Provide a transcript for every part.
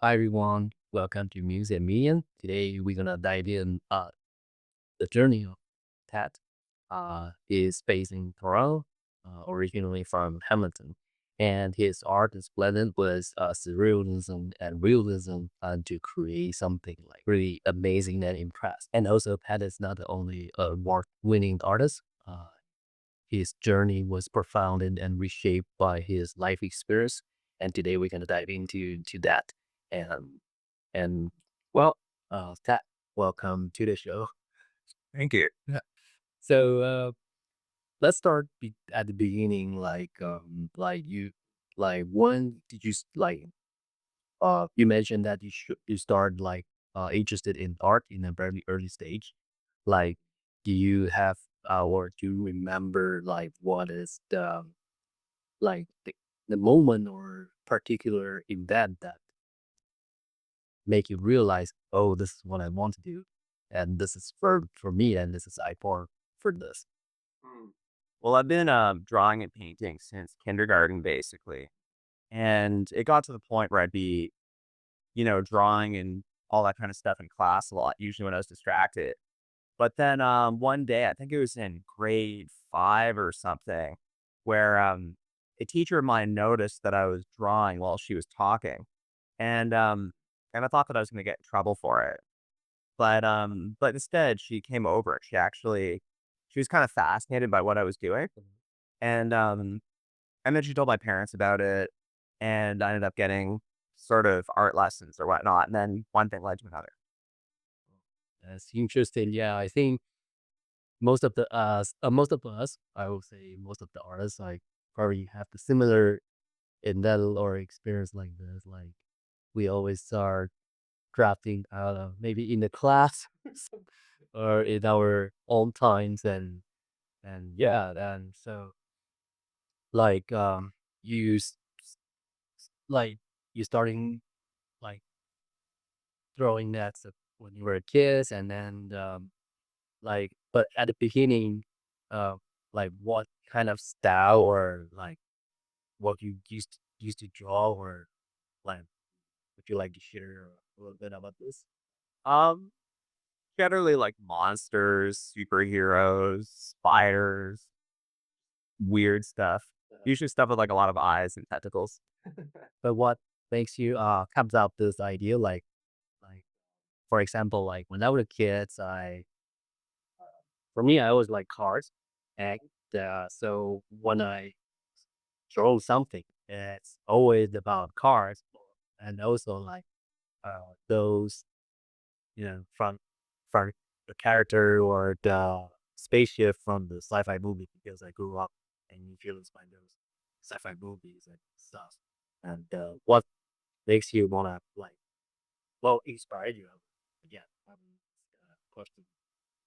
Hi everyone, welcome to Muse and Medium. Today we're gonna dive in the journey of Ted is based in Toronto, originally from Hamilton. And his art is blended with surrealism and realism to create something like really amazing and impressed. And also Ted is not only a award-winning artist, his journey was profound and reshaped by his life experience. And today we're gonna dive into that. And and well, Tat, welcome to the show. Thank you. Yeah. So let's start at the beginning. Like when did you you mentioned that you start interested in art in a very early stage. Like, do you have or do you remember like what is like the moment or particular event that make you realize, oh, this is what I want to do, and this is for me, and this is I for this. Mm. Well, I've been drawing and painting since kindergarten, basically. And it got to the point where I'd be, drawing and all that kind of stuff in class a lot, usually when I was distracted. But then one day, I think it was in grade five or something, where a teacher of mine noticed that I was drawing while she was talking. And and I thought that I was going to get in trouble for it. But instead, she came over and she was kind of fascinated by what I was doing, and, um, and then she told my parents about it, and I ended up getting sort of art lessons or whatnot, and then one thing led to another. That's interesting. Yeah, I think most of us, I would say most of the artists, like probably have the similar in that or experience like this. Like we always start drafting, I don't know, maybe in the class or in our own times, and yeah, and so like you like you starting like throwing nets when you were a kid, and then but at the beginning, uh, like what kind of style or like what you used to draw, or like would you like to share a little bit about this? Um, Generally like monsters, superheroes, spiders, weird stuff. Usually stuff with like a lot of eyes and tentacles. But what makes you comes out this idea like for example, like when I was a kid, I for me I always like cars, and so when I draw something, it's always about cars, and also like those from the character or the spaceship from the sci-fi movie because I grew up and influenced by those sci-fi movies and stuff. And what makes you wanna like what inspired you? Again, question.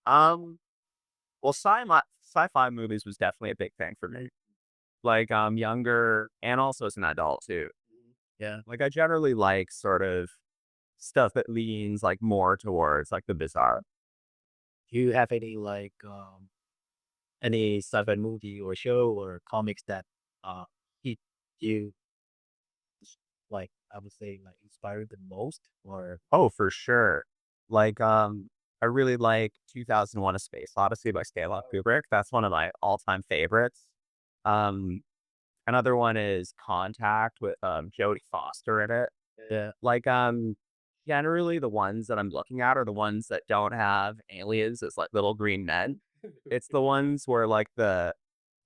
Um, well, sci-fi movies was definitely a big thing for me. Like, younger and also as an adult too. Yeah. Like, I generally like sort of stuff that leans, like, more towards, like, the bizarre. Do you have any sci-fi movie or show or comics that hit you like I would say like inspired the most or Oh, for sure. Like, I really like 2001: A Space Odyssey by Stanley Kubrick. That's one of my all-time favorites. Um, Another one is Contact with, Jodie Foster in it. yeah. Like, generally, the ones that I'm looking at are the ones that don't have aliens as, like, little green men. It's the ones where, like, the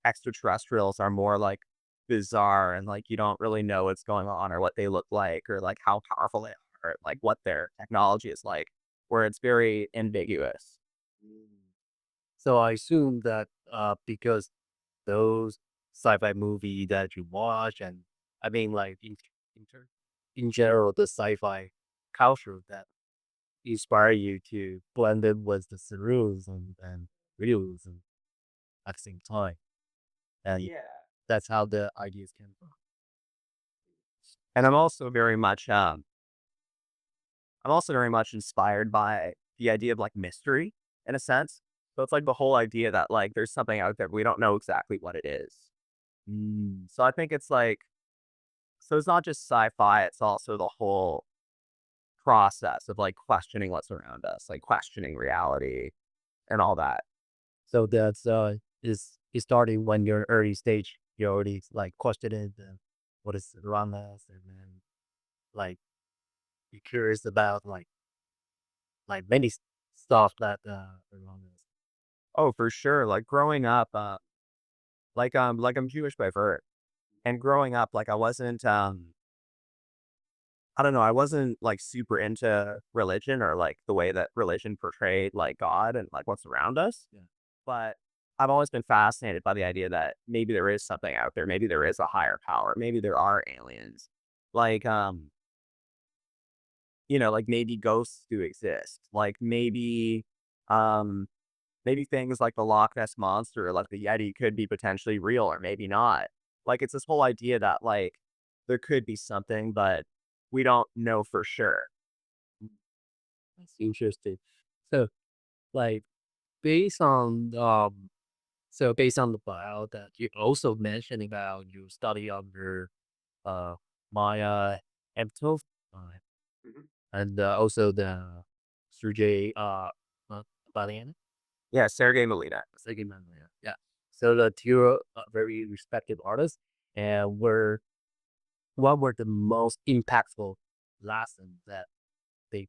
extraterrestrials are more, like, bizarre and, like, you don't really know what's going on or what they look like or, like, how powerful they are, like, what their technology is like, where it's very ambiguous. So I assume that because those sci-fi movie that you watch, and I mean like in general the sci-fi culture that inspire you to blend it with the surrealism and realism at the same time. And Yeah. that's how the ideas came from. And I'm also very much inspired by the idea of, like, mystery in a sense. So it's like the whole idea that, like, there's something out there, but we don't know exactly what it is. So I think it's like so it's not just sci-fi, it's also the whole process of like questioning what's around us, like questioning reality and all that. So that's is starting when you're early stage. You're already like questioning what is around us, and then like you're curious about like many stuff that around us. Oh, for sure. Like growing up, like I'm Jewish by birth, and growing up, like I don't know, I wasn't like super into religion or like the way that religion portrayed like God and like what's around us. Yeah. But I've always been fascinated by the idea that maybe there is something out there. Maybe there is a higher power. Maybe there are aliens. Like, like maybe ghosts do exist. Like um, maybe things like the Loch Ness monster or like the Yeti could be potentially real or maybe not. Like it's this whole idea that like there could be something, but we don't know for sure. That's interesting. So like based on based on the bio that you also mentioned about you study under uh Maya Emtov, uh, Mhm. and also the Sergey Balian. Yeah, Sergey Molina. Sergey Balian. Yeah. So the two very respected artists, and were what were the most impactful lessons that they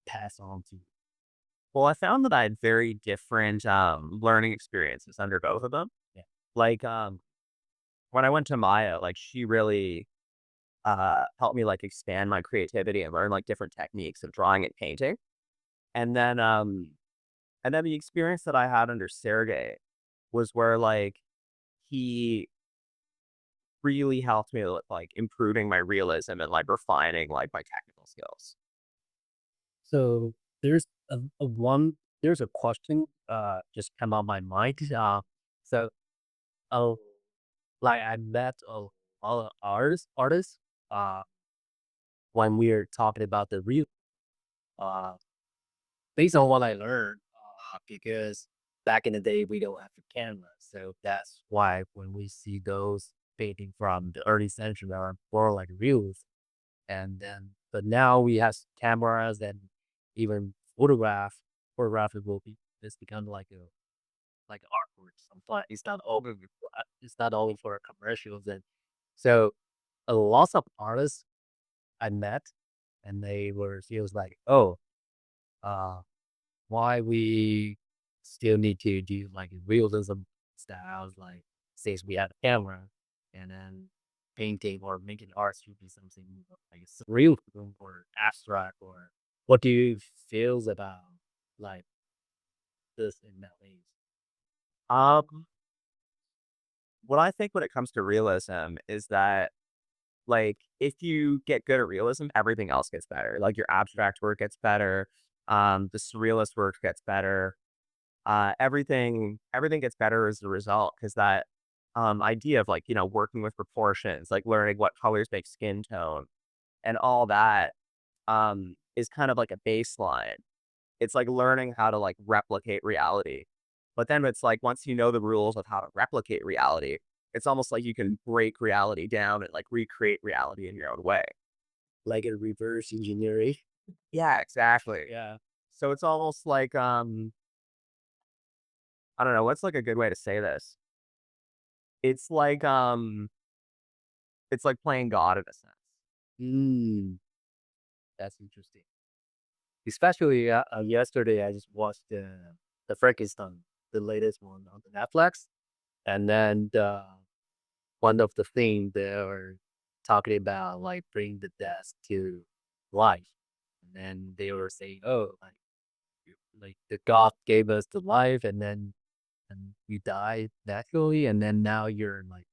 pass on to you? Well, I found that I had very different learning experiences under both of them. Yeah. Like when I went to Maya, like she really helped me like expand my creativity and learn like different techniques of drawing and painting. And then the experience that I had under Sergey was where like he really helped me with like improving my realism and like refining like my technical skills. So there's there's a question just come on my mind. So uh like I met all artists when we are talking about the real uh based on what I learned because back in the day we don't have the camera. So that's why when we see those painting from the early century they are more like reals. And then but now we have cameras and even photography will be it's become like artwork. Sometimes it's not only for commercials. And so a lot of artists I met and they were he was like, oh, uh why we still need to do like realism styles, like since we have a camera, and then painting or making art should be something like surreal or abstract. Or what do you feels about like this in that ways? Um, what I think when it comes to realism is that like if you get good at realism, everything else gets better. Like your abstract work gets better, the surrealist work gets better. Everything gets better as a result because that idea of like working with proportions, like learning what colors make skin tone and all that is kind of like a baseline. It's like learning how to like replicate reality. But then it's like once you know the rules of how to replicate reality, it's almost like you can break reality down and like recreate reality in your own way. Like a reverse engineering? Yeah, exactly. Yeah. So it's almost like I don't know, what's like a good way to say this? It's like it's like playing God in a sense. Mm, that's interesting. Especially yesterday, I just watched the Frankenstein, the latest one on the Netflix, and then one of the things they were talking about, like bring the death to life, and then they were saying, "Oh, like the God gave us the life, and then and you died naturally, and then now you're like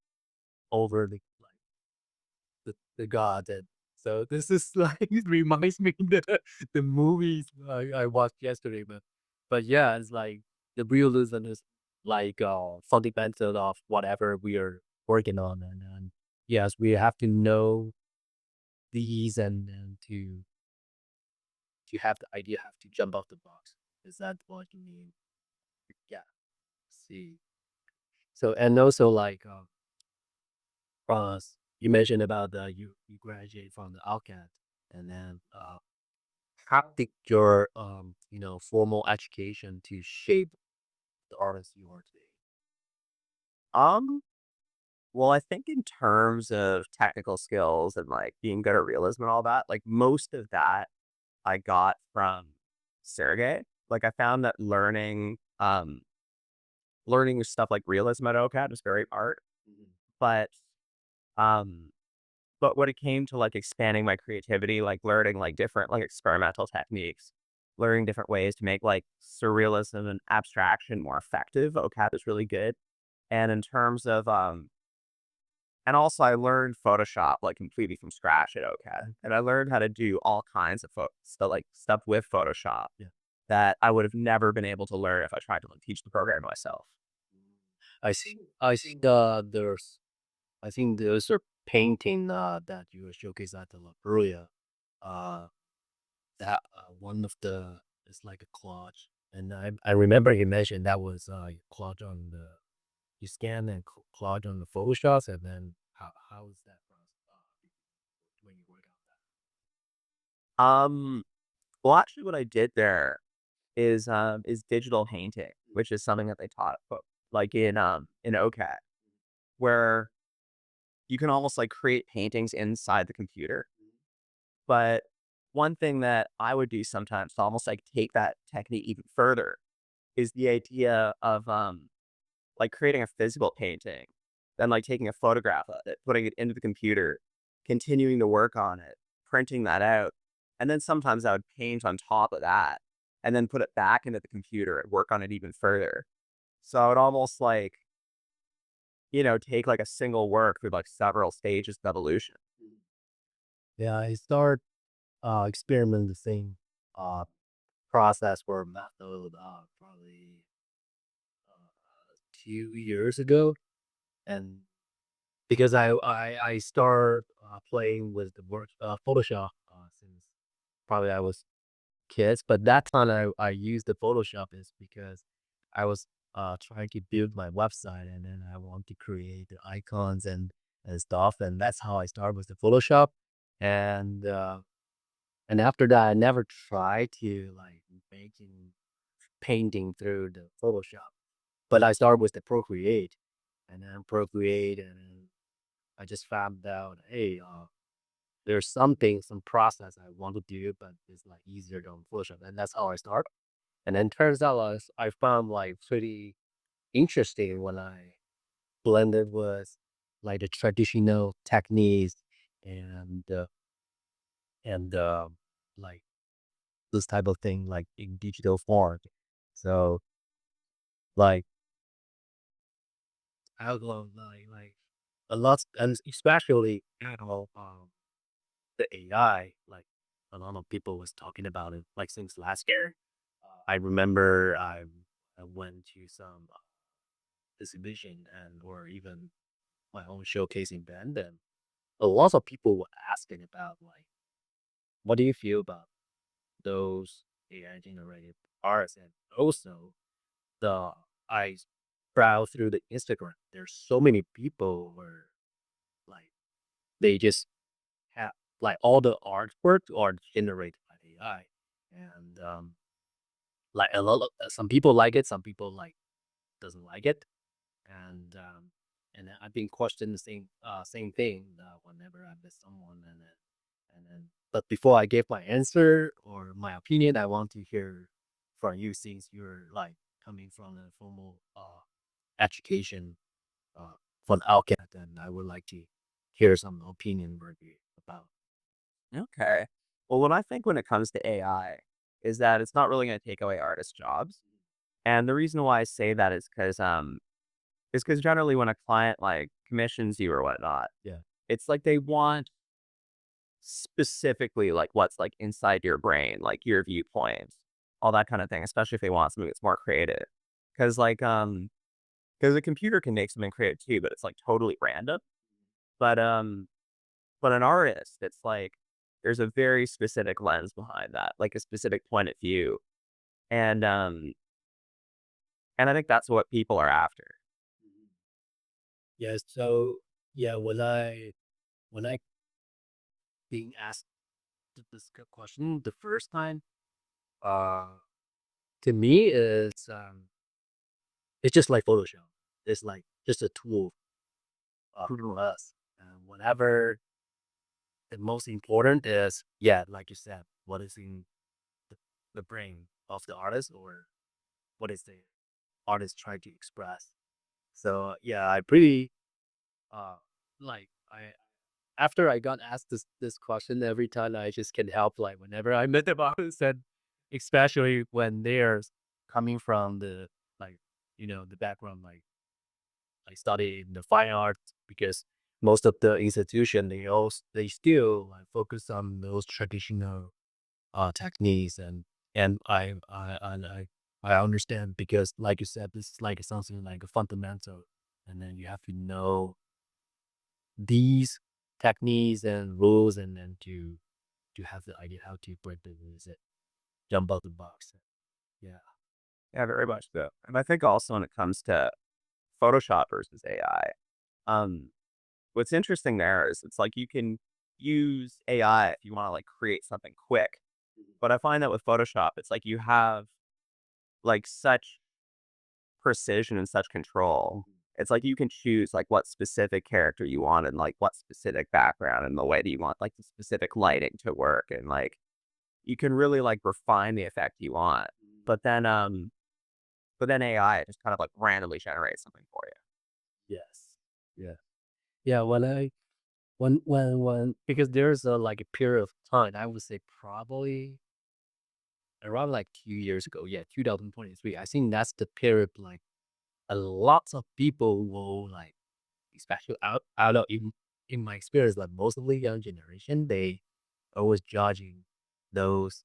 over the God." And so this is like it reminds me the movies I watched yesterday, but yeah, it's like the realism is like fundamental of whatever we are working on, and yes, we have to know these and to have the idea, have to jump off the box. Is that what you mean? Yeah. See. So and also like you mentioned about you graduate from the outcast and then how did your formal education to shape the artist you are today? Um, well, I think in terms of technical skills and like being good at realism and all that, like most of that I got from Sergey. Like I found that learning stuff like realism at OCAD is very hard. Mhm. But um but when it came to like expanding my creativity, like learning like different like experimental techniques, learning different ways to make like surrealism and abstraction more effective, OCAD is really good. And in terms of and also I learned Photoshop like completely from scratch at OCAD. And I learned how to do all kinds of stuff with Photoshop Yeah. that I would have never been able to learn if I tried to like teach the program myself. I think there's a painting that you were showcased at the La Brea. Uh, that one of the it's like a collage, and I remember you mentioned that was collage on the you scan and collage on the Photoshops, and then how is that process when you work on Um well actually what I did there is digital painting, which is something that they taught like in OCAD, where you can almost like create paintings inside the computer. But one thing that I would do sometimes to almost like take that technique even further is the idea of like creating a physical painting, then like taking a photograph of it, putting it into the computer, continuing to work on it, printing that out. And then sometimes I would paint on top of that and then put it back into the computer and work on it even further. So I would almost like, take like a single work through like several stages of evolution. that? Yeah, I start experimenting the same uh process or method probably 2 years ago, and because I start playing with the work Photoshop since probably I was kids, but that time I used the Photoshop is because I was trying to build my website, and then I want to create the icons and stuff, and that's how I started with the Photoshop, and uh, and after that I never tried to like making painting through the Photoshop, but I started with the Procreate, and then Procreate, and then I just found out, hey, there's some process I want to do, but it's like easier than Photoshop, and that's how I start. And then turns out I found like pretty interesting when I blended with like the traditional techniques and and like this type of thing like in digital form. So like I don't know, like a lot, and especially the AI, like a lot of people was talking about it like since last year. I remember I went to some exhibition and or even my own showcasing band, and a lot of people were asking about like what do you feel about those AI generated arts, and also the I browse through the Instagram. There's so many people where like they just have like all the artwork are generated by AI, and like a lot of some people like it, some people like doesn't like it, and I've been questioning the same thing whenever I met someone, and then but before I give my answer or my opinion, I want to hear from you since you're like coming from a formal education uh from Alcat, and I would like to hear some opinion from you about. Okay. Well, what I think when it comes to AI is that it's not really going to take away artists' jobs. And the reason why I say that is because generally when a client like commissions you or whatnot, Yeah. it's like they want specifically like what's like inside your brain, like your viewpoints, all that kind of thing, especially if they want something that's more creative. Cause because a computer can make something creative too, but it's like totally random. But but an artist, it's like there's a very specific lens behind that, like a specific point of view. And um and I think that's what people are after. Yeah, so yeah, when I being asked answer this question the first time, uh, to me, it's just like Photoshop. It's like just a tool for us. And whatever the most important is, yeah, like you said, what is in the, the brain of the artist or what is the artist trying to express. So yeah, I pretty uh like I after I got asked this question every time I just can help like whenever I met the artist and especially when they're coming from the like the background like I study in the fine arts because most of the institution they still like focus on those traditional techniques and I understand because like you said this is like something like a fundamental and then you have to know these techniques and rules and then to have the idea how to break the rules and jump out the box. Yeah. Yeah, very much so. And I think also when it comes to Photoshop versus AI, um, what's interesting there is it's like you can use AI if you want to like create something quick. But I find that with Photoshop, it's like you have like such precision and such control. It's like you can choose like what specific character you want and like what specific background and the way that you want like the specific lighting to work and like you can really like refine the effect you want. But then but then AI just kind of like randomly generates something for you. Yes. Yeah. Yeah. When because there's a like a period of time I would say probably around like 2 years ago. Yeah, 2023. I think that's the period like a lot of people will like especially out of in my experience, like most of the young generation, they always judging those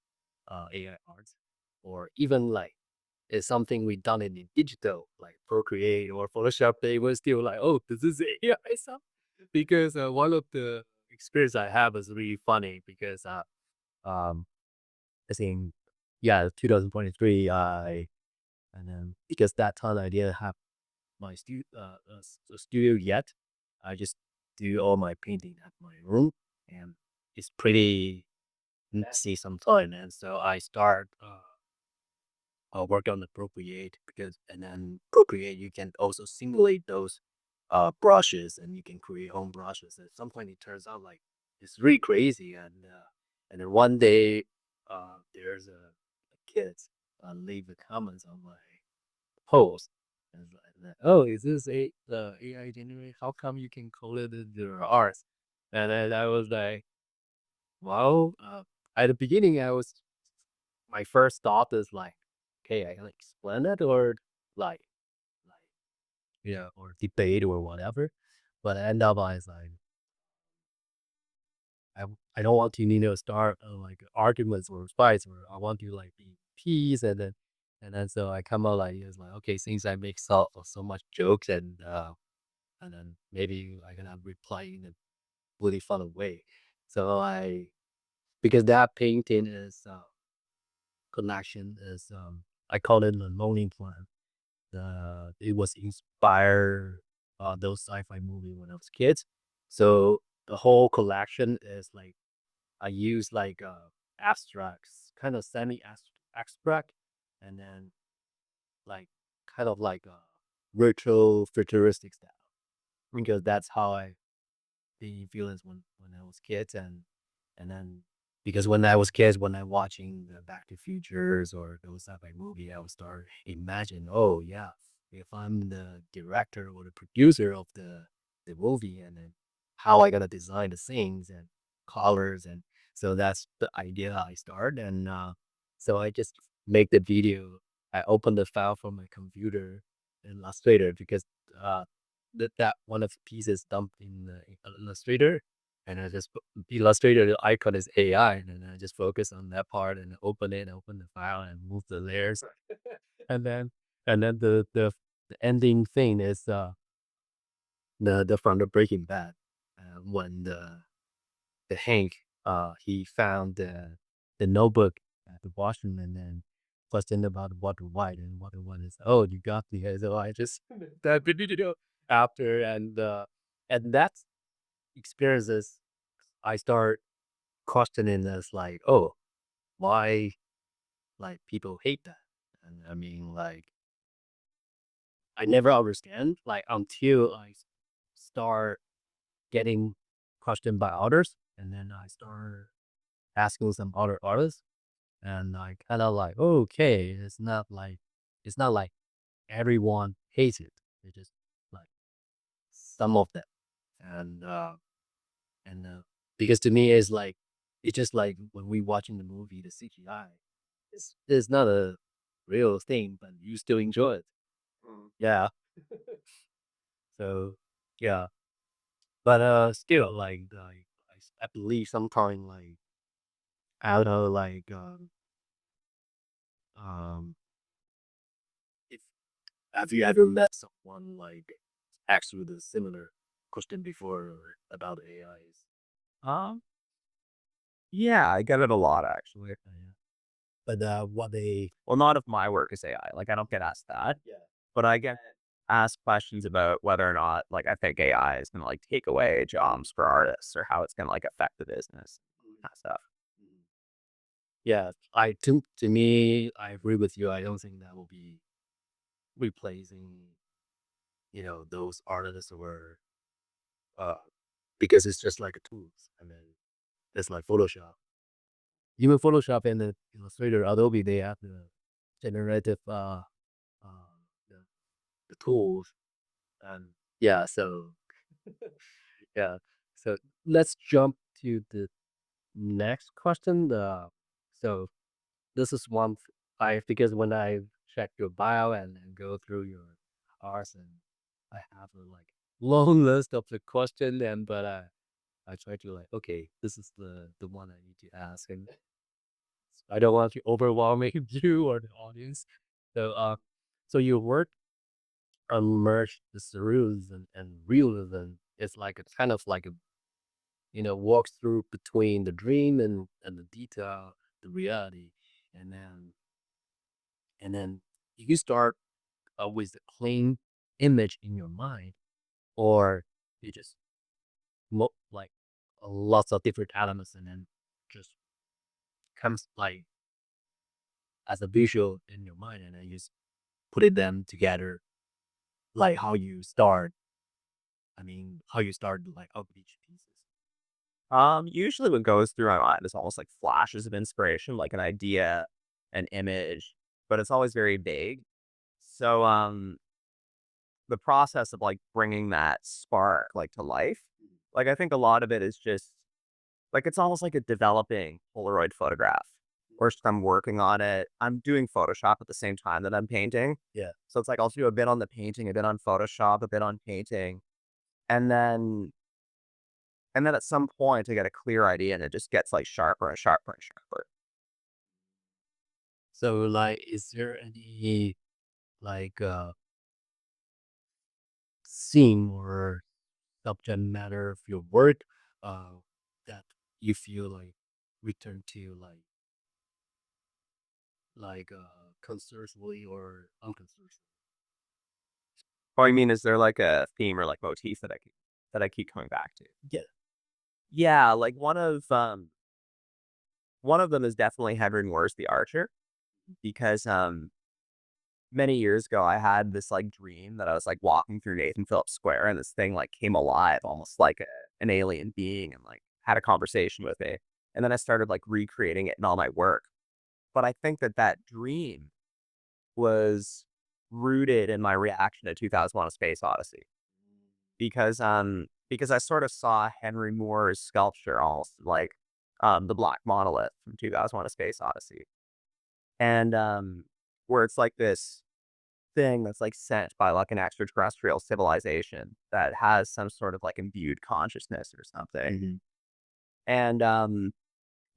AI arts or even like it's something we done it in digital, like Procreate or Photoshop. They were still like, "Oh, this is AI stuff." Because one of the experience I have is really funny because um I think yeah 2023 I and then because that time I didn't have my studio yet. I just do all my painting at my room, and it's pretty messy sometimes. And so I start work on the Procreate because, and then Procreate you can also simulate those brushes, and you can create home brushes. And sometimes it turns out like it's really crazy. And then one day, there's a kid leave the comments on my post. And it's like, oh, is this the AI generated? How come you can call it the art? And then I was like, well, at the beginning, my first thought is like, okay, I can explain it or like, like, or debate or whatever. But end up, I was like, I don't want to, start like arguments or fights, or I want to like be peace, and then so I come out like it's like okay, since I make so much jokes and then maybe I can reply in a really fun way. So because that painting is collection is I call it the Lonely Planet. It was inspired those sci-fi movie when I was kids. So the whole collection is like I use like abstracts, kind of semi abstract, and then like kind of like a retro futuristic style because that's how I the influence when I was kids and then because when I was kids when I watching the Back to Futures or those sci-fi movie, I would start imagine, oh yeah, if I'm the director or the producer of the movie and then how I gotta design the scenes and colors and so that's the idea I start and so I just make the video. I open the file from my computer in Illustrator because uh that one of the pieces dumped in the Illustrator, and I just the Illustrator the icon is AI, and then I just focus on that part and open the file and move the layers, and then the ending thing is the from the Breaking Bad, when the Hank he found the notebook at the washroom and then questioned about Walter White and Walter White is oh you got the so I just that video after and that experiences I start questioning us like, oh, why like people hate that? And I mean, like, I never understand like until start getting questioned by others, and then I start asking some other artists, and I kind of like, okay, it's not like everyone hates it. It's just like some of them, and and because to me it's just like when we watching the movie, the CGI, it's not a real thing, but you still enjoy it. Yeah. So yeah, but still I believe sometimes like out of um if have you ever met someone like asked you the similar question before about AIs? Um, yeah, I get it a lot actually. Yeah. But what they Well, not if my work is AI. Like I don't get asked that, yeah. but I get asked questions about whether or not like I think AI is gonna like take away jobs for artists or how it's gonna like affect the business kind of stuff. Mhm. Yeah, I think to me, I agree with you. I don't think that will be replacing, those artists or uh because it's just like a tools. I mean, it's like Photoshop. Even Photoshop and the Illustrator, Adobe, they have the generative uh the, the tools and yeah, so yeah. So let's jump to the next question. So this is I because when I check your bio and go through your hours and I have a like long list of the question and but I try to like okay this is the one I need to ask and I don't want to overwhelm you or the audience. So so your work merged the surrealism and realism. It's like it's kind of like a walks through between the dream and the detail, the reality, and then you start with a clean image in your mind, or you just like lots of different elements, and then just comes like as a visual in your mind, and then you just put it them together, like how you start. I mean, how you start like out of each pieces. Usually what goes through my mind is almost like flashes of inspiration, like an idea, an image, but it's always very vague. So, the process of like bringing that spark like to life, like I think a lot of it is just like it's almost like a developing Polaroid photograph. Or I'm working on it. I'm doing Photoshop at the same time that I'm painting. Yeah. So it's like I'll do a bit on the painting, a bit on Photoshop, a bit on painting, and then at some point I get a clear idea and it just gets like sharper and sharper and sharper. So like, is there any like theme or subject matter of your work uh that you feel like return to constantly or unconstantly? Oh, I mean, is there like a theme or like motif that I keep coming back to? Yeah. Yeah, like one of them is definitely Henry Moore's The Archer because many years ago I had this like dream that I was like walking through Nathan Phillips Square and this thing like came alive almost like an alien being and like had a conversation with me. And then I started like recreating it in all my work. But I think that that dream was rooted in my reaction to 2001: A Space Odyssey because I sort of saw Henry Moore's sculpture almost like the Black Monolith from 2001: A Space Odyssey, and where it's like this thing that's like sent by like an extraterrestrial civilization that has some sort of like imbued consciousness or something, Mhm. and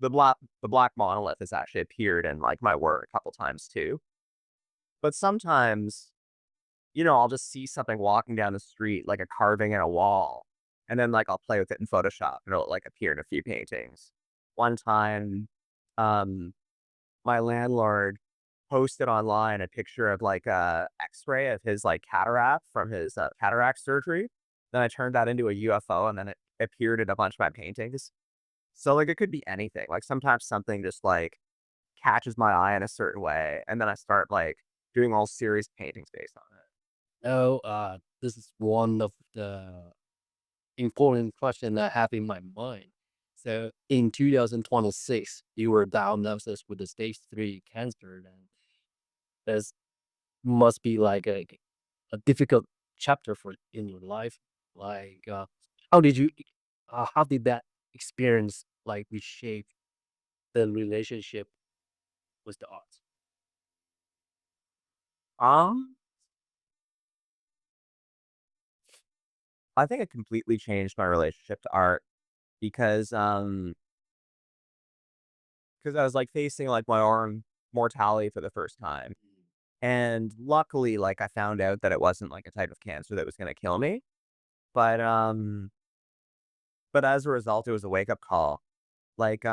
the Black Monolith has actually appeared in like my work a couple times too, but sometimes I'll just see something walking down the street, like a carving in a wall, and then, like, I'll play with it in Photoshop, and it'll, like, appear in a few paintings. One time, um, my landlord posted online a picture of, like, a X-ray of his, like, cataract from his, cataract surgery. Then I turned that into a UFO, and then it appeared in a bunch of my paintings. So, like, it could be anything. Like, sometimes something just, like, catches my eye in a certain way, and then I start, like, doing all serious paintings based on it. Oh, this is one of the important question I have in my mind. So in 2026, you were diagnosed with the stage 3 cancer, and this must be like a difficult chapter for in your life. Like, how did you, how did that experience like reshape the relationship with the arts? Um, I think it completely changed my relationship to art because, because I was, like, facing, like, my own mortality for the first time. And luckily, like, I found out that it wasn't, like, a type of cancer that was gonna kill me. But, but as a result, it was a wake-up call. Like,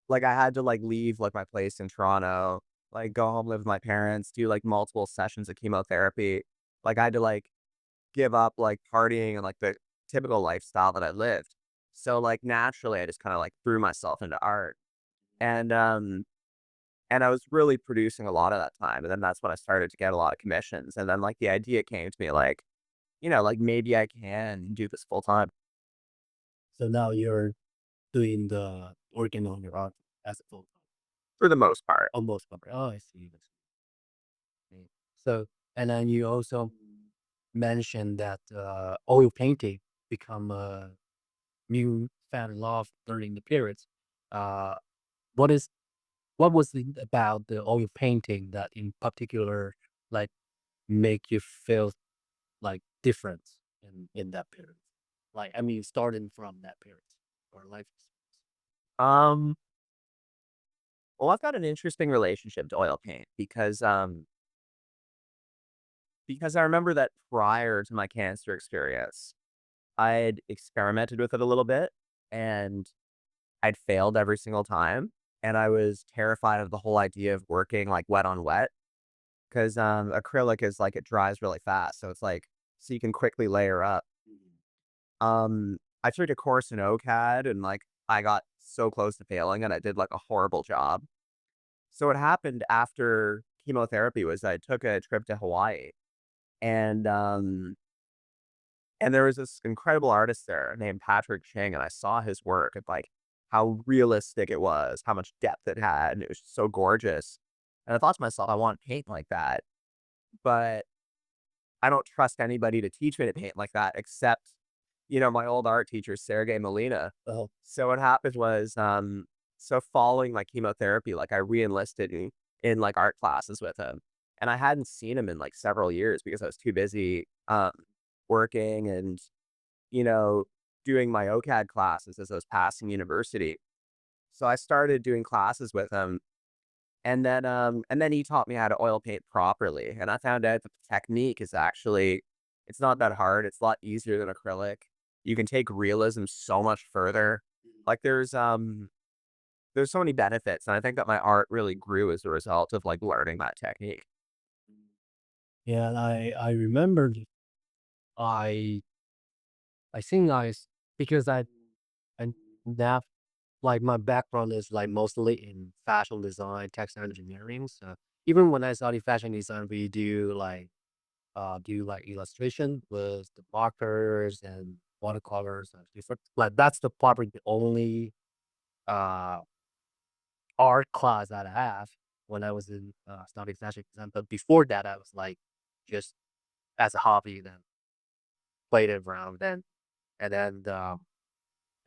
like, I had to, like, leave, like, my place in Toronto, like, go home, live with my parents, do, like, multiple sessions of chemotherapy. Like, I had to, like, give up, like, partying and, like, the typical lifestyle that I lived. So, like, naturally, I just kinda, like, threw myself into art. And, um And I was really producing a lot of that time, and then that's when I started to get a lot of commissions, and then, like, the idea came to me, like, like, maybe I can do this full time So now you're doing the working on your art as a full time, for the most part. almost. Oh, I see. Okay. So, and then you also mentioned that oil painting become a new fan love during the periods. Uh, what is what was it about the oil painting that in particular like make you feel like different in that period? Like, I mean, starting from that period or life experience. Um, well, I've got an interesting relationship to oil paint because I remember that prior to my cancer experience, I'd experimented with it a little bit, and I'd failed every single time, and I was terrified of the whole idea of working, like, wet on wet. 'Cause, acrylic is like it dries really fast, so it's like so you can quickly layer up. Mhm. I took a course in OCAD and, like, I got so close to failing and I did, like, a horrible job. So what happened after chemotherapy was I took a trip to Hawaii, and, um, and there was this incredible artist there named Patrick Ching, and I saw his work and, like, how realistic it was, how much depth it had, and it was so gorgeous. And I thought to myself, "I want to paint like that." But I don't trust anybody to teach me to paint like that except, my old art teacher, Sergey Molina. Oh, So what happened was, so following my chemotherapy, like I re-enlisted in like art classes with him. And I hadn't seen him in like several years because I was too busy working and, you know, doing my OCAD classes as I was passing university. So I started doing classes with him and then he taught me how to oil paint properly, and I found out that the technique is actually it's not that hard, it's a lot easier than acrylic. You can take realism so much further. Like, there's so many benefits, and I think that my art really grew as a result of, like, learning that technique. yeah. And I remembered I I think because I now like my background is like mostly in fashion design, textile engineering. So even when I study fashion design, we do like illustration with the markers and watercolors and different like that's the probably the only uh art class that I have when I was in studying fashion design. But before that, I was like just as a hobby, then played it around, then and then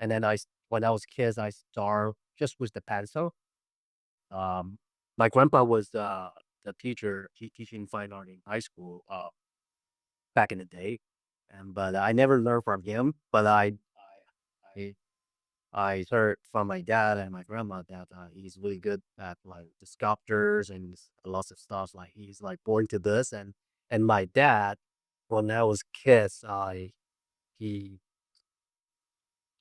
and then when I was kids, I start just with the pencil. Um, my grandpa was the teacher teaching fine art in high school back in the day, and but I never learned from him. But I I heard from my dad and my grandma that he's really good at like the sculptures and lots of stuff. Like he's like born to this, and my dad, when I was kids, he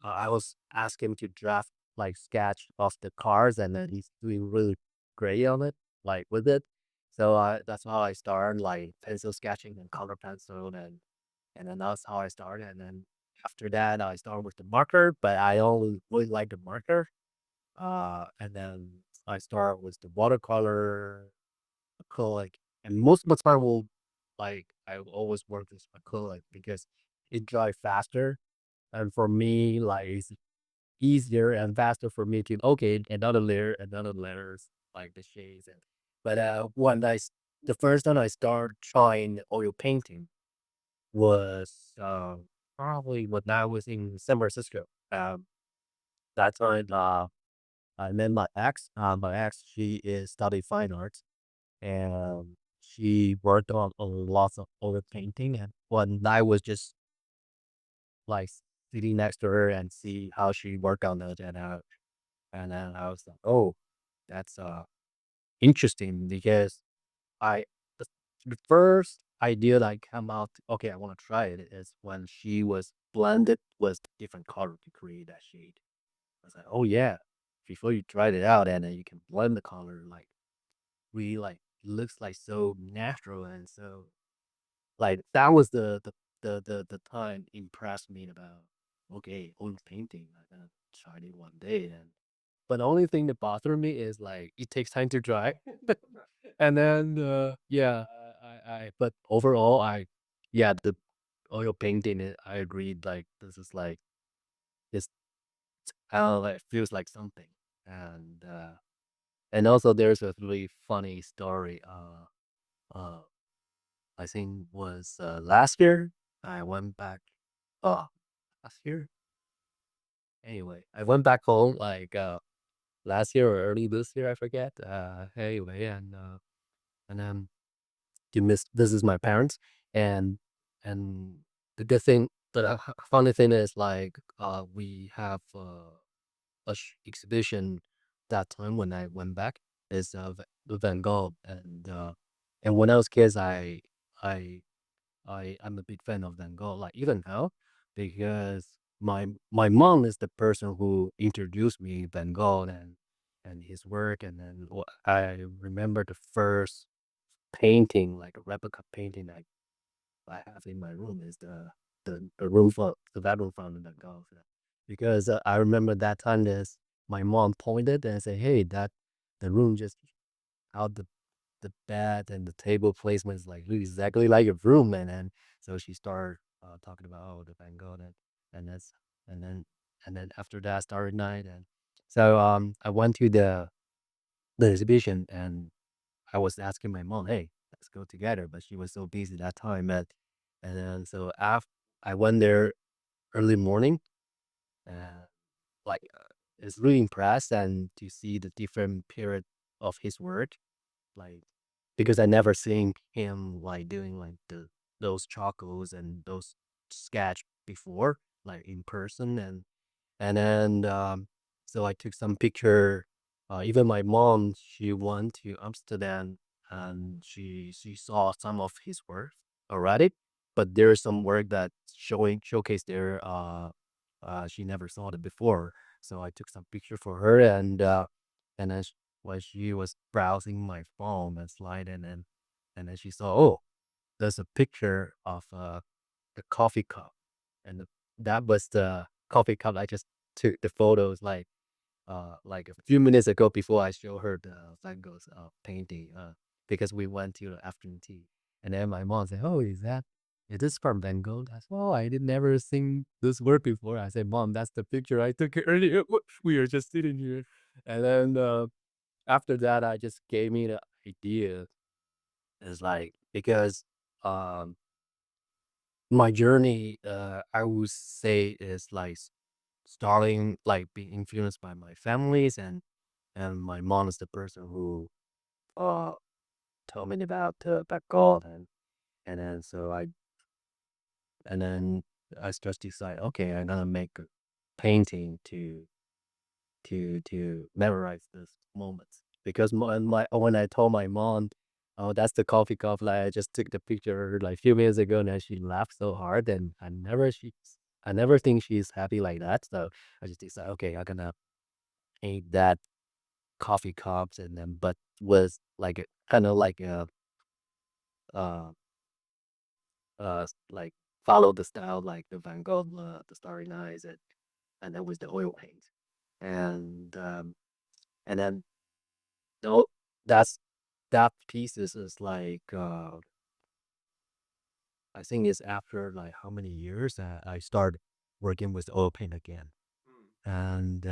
I was asking him to draft like sketch of the cars, and then he's doing really great on it, like with it. So that's how I started like pencil sketching and color pencil, and then that's how I started. And then After that, I started with the marker, but I only really like the marker. And then I start with the watercolor, acrylic, and most of the time will like I will always work with acrylic because it dries faster. And for me, like it's easier and faster for me to okay, another layers, like the shades. And but the first time I started trying oil painting was probably when I was in San Francisco. That time I met my ex. My ex, she is studying fine arts, and she worked on lots of oil painting. And when I was just like sitting next to her and see how she worked on it, and then I was like, oh, that's interesting because I the, the first idea that come out, okay, I want to try it is when she was blended with different color to create that shade. I was like, oh yeah, before you tried it out and then you can blend the color like really like looks like so natural and so like that was the time impressed me about okay, oil painting. I gonna try it one day and but the only thing that bothered me is like it takes time to dry. And then yeah, I but overall I yeah, the oil painting I agreed like this is like this like feels like something. And and also there's a really funny story. Uh I think was last year. I went back oh last year. Anyway, I went back home like last year or early this year, I forget. Anyway, and to miss this is my parents and the good thing the funny thing is like we have exhibition that time when I went back is the Van Gogh and when I was kids I I'm a big fan of Van Gogh like even now because my mom is the person who introduced me Van Gogh and his work and then I remember the first painting like a replica painting I have in my room is the room for the bedroom from the Van Gogh because I remember that time is my mom pointed and said hey that the room just how the bed and the table placement is like really exactly like a room and then so she started talking about oh the Van Gogh and that's and then and then after that started night and so I went to the exhibition and I was asking my mom hey let's go together but she was so busy that time and then so after I went there early morning uh, like it's really impressed and to see the different period of his work like because I never seen him like doing like those charcoals and those sketch before, like in person and then so I took some picture. Even my mom, she went to Amsterdam and she saw some of his work already, but there's some work that showcase there. She never saw it before, so I took some picture for her and then while she was browsing my phone and slide and then she saw oh there's a picture of the coffee cup and that was the coffee cup I just took the photos like a few minutes ago before I show her the Van Gogh's painting because we went to the afternoon tea and then my mom said oh is this from Van Gogh? I said, well, I did never seen this work before. I said, Mom, that's the picture I took earlier. We were just sitting here. And then after that, I just gave me the idea. It's like because um my journey I would say is like starting like being influenced by my families and my mom is the person who uh told me about back golf and then so and then I just decide okay I'm gonna make a painting to memorize this moments because when I told my mom, "Oh, that's the coffee cup," like I just took the picture like a few minutes ago, and then she laughed so hard, and I never think she's happy like that. So I just decided, okay, I'm gonna paint that coffee cups, and then but was like kind of like a uh like follow the style like the Van Gogh, the Starry Nights, and then with the oil paint, and and then no, that's that pieces is like I think it's after like how many years that I started working with oil paint again, and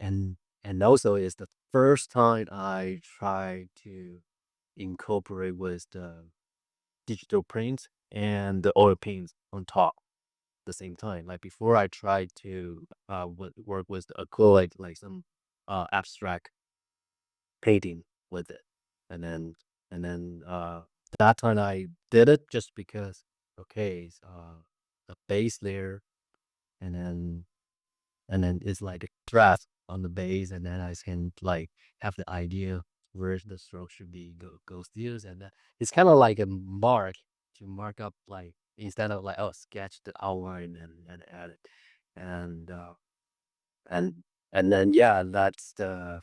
and and also it's the first time I tried to incorporate with the digital prints and the oil paints on top the same time. Like before, I tried to work with the acrylic, like some abstract painting with it, and then that time I did it just because okay, the base layer, and then it's like a draft on the base, and then I can like have the idea where the stroke should be goes through, and then it's kind of like a mark to mark up like instead of like oh sketch the outline and add it, and and then yeah, that's the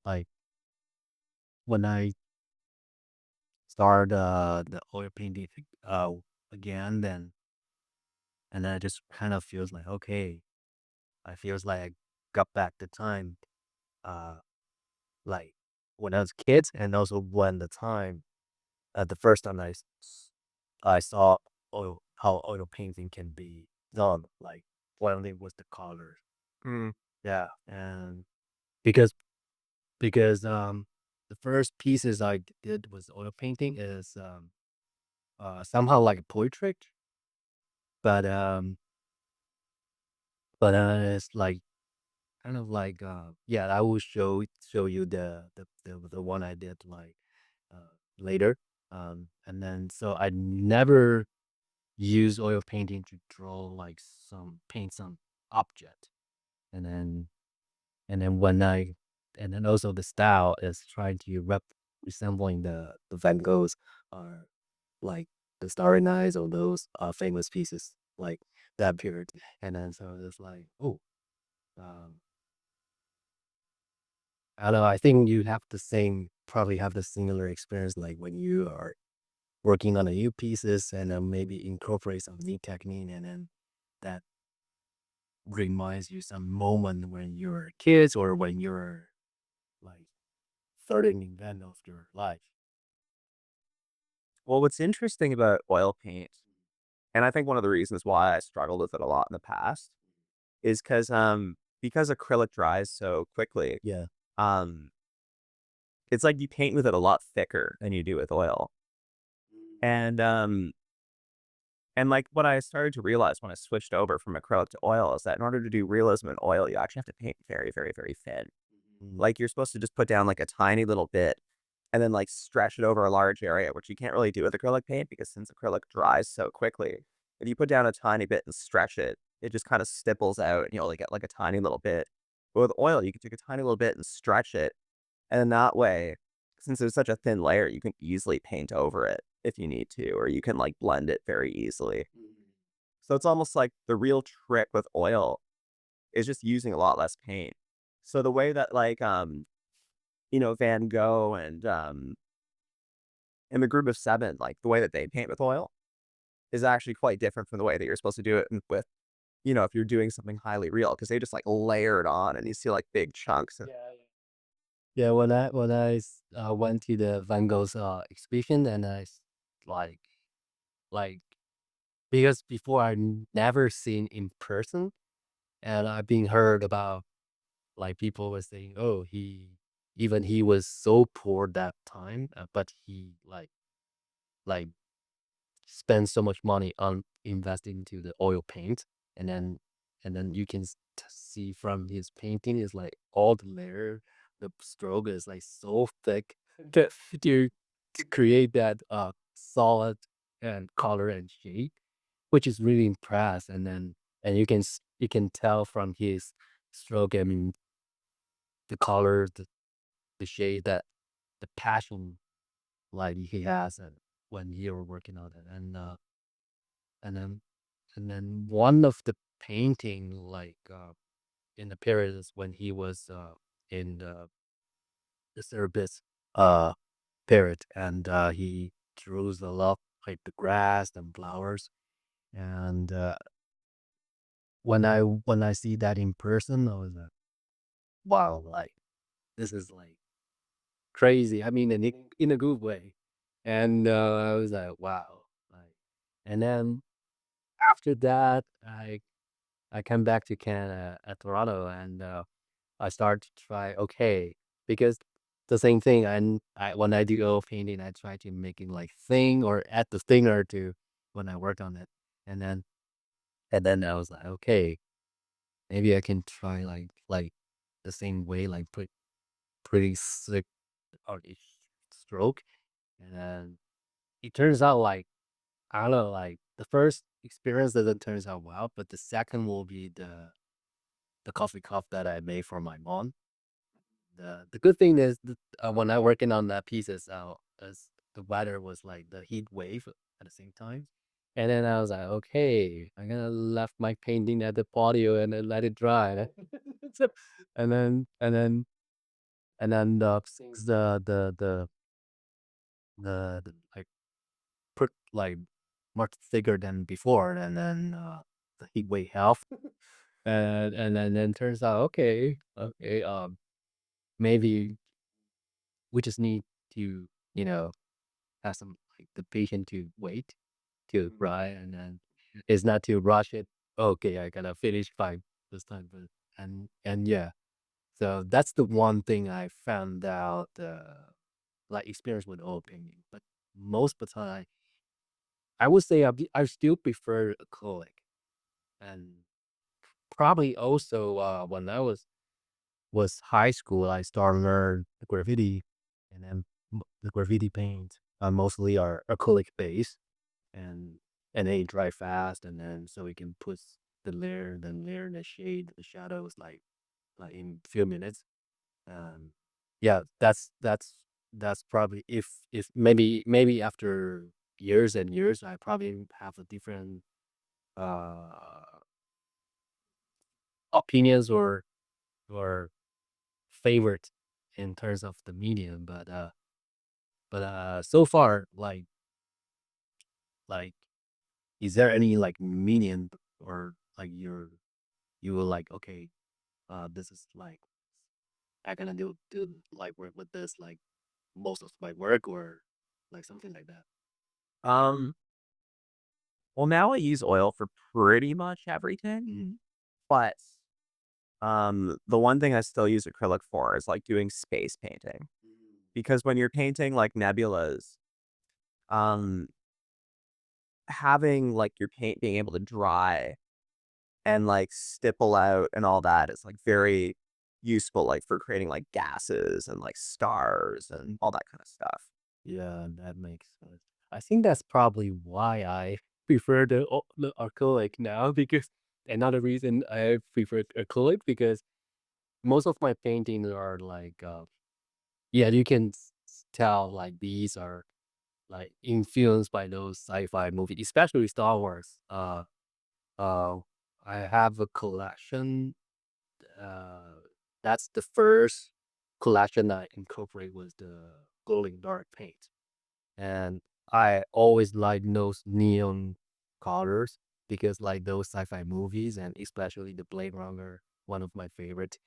like when I start the oil painting uh again, then and then it just kind of feels like okay, I feels like I got back the time uh like when I was a kid, and also when the time the first time I saw how oil painting can be done, like blending with the colors. Mm. Yeah, and because because the first pieces I did with oil painting is somehow like a portrait, but it's like kind of like yeah, I will show you the one I did like later. And then so I never use oil painting to draw like some paint some object. And then when I and then also the style is trying to resembling the Van Goghs or like the Starry Nights or those famous pieces like that period. And then so it's like, oh, um, I don't know. I think you have the same, probably have the similar experience like when you are working on a new pieces and maybe incorporate some new technique, and then that reminds you some moment when you're kids or when you're like certain event of your life. Well, what's interesting about oil paint, and I think one of the reasons why I struggled with it a lot in the past, is because acrylic dries so quickly, Yeah. um, it's like you paint with it a lot thicker than you do with oil. And, like, what I started to realize when I switched over from acrylic to oil is that in order to do realism in oil, you actually have to paint very, very, very thin. Mhm. Like, you're supposed to just put down, like, a tiny little bit and then, like, stretch it over a large area, which you can't really do with acrylic paint because since acrylic dries so quickly, if you put down a tiny bit and stretch it, it just kinda stipples out and you only get, like, a tiny little bit. But with oil, you can take a tiny little bit and stretch it, and in that way, since it's such a thin layer, you can easily paint over it if you need to, or you can, like, blend it very easily. So it's almost like the real trick with oil is just using a lot less paint. So the way that, like, Van Gogh and the Group of Seven, like, the way that they paint with oil is actually quite different from the way that you're supposed to do it with, if you're doing something highly real, because they just, like, layer it on and you see, like, big chunks. Yeah, when went to the Van Gogh's exhibition, and like like because before I never seen in person, and I've been heard about like people were saying, oh, he was so poor that time, but he like spend so much money on investing into the oil paint, and then you can see from his painting is like all the layer, the stroke is like so thick that to create that solid and color and shape, which is really impressed. And then you can tell from his stroke, I mean the color, the shade, that the passion like he has and when you were working on it. And then one of the painting like in the period is when he was in the Cerebus uh period, and he drew a lot like the grass and flowers. And when I see that in person, I was like, wow, like this is like crazy. I mean, in a good way. And I was like, wow, like, and then after that, I came back to Canada at Toronto, and I start to try okay, because the same thing. And I when I do oil painting, I try to make it like thing or add the thing or two when I work on it, and then I was like, okay, maybe I can try like the same way, like pretty sick artist stroke, and then it turns out like I don't know, like the first experience doesn't turns out well, but the second will be the coffee cup that I made for my mom. The good thing is that, when I working on that pieces, as the weather was like the heat wave at the same time, and then I was like, okay, I'm gonna left my painting at the patio and then let it dry. So, and then since the like put like much thicker than before, and then the heat wave helped, and then turns out okay, maybe we just need to, you know, have some like the patient to wait to dry, and then it's not to rush it. Okay, I gotta finish by this time, but and yeah. So that's the one thing I found out, like experience with oil painting. But most of the time, I would say I still prefer acrylic, and probably also when I was high school, I started learn graffiti, and then the graffiti paint mostly are acrylic based, and they dry fast, and then so we can put the shade, the shadows like in few minutes. Um, yeah, that's probably if maybe after years and years, I probably have a different uh opinions or favorite in terms of the medium, but so far like is there any like medium or like you were like okay, this is like I gonna do like work with this like most of my work or like something like that. Um, well, now I use oil for pretty much everything, Mhm. but the one thing I still use acrylic for is like doing space painting. Mm. Because when you're painting like nebulas, um, having like your paint being able to dry and like stipple out and all that is like very useful, like for creating like gases and like stars and all that kind of stuff. Yeah, that makes sense. I think that's probably why I prefer the acrylic now, because another reason I prefer acrylic because most of my paintings are like yeah, you can tell like these are like influenced by those sci-fi movies, especially Star Wars. Uh, I have a collection. Uh, that's the first collection I incorporate was the glowing dark paint, and I always like those neon colors because like those sci-fi movies, and especially the Blade Runner, one of my favorite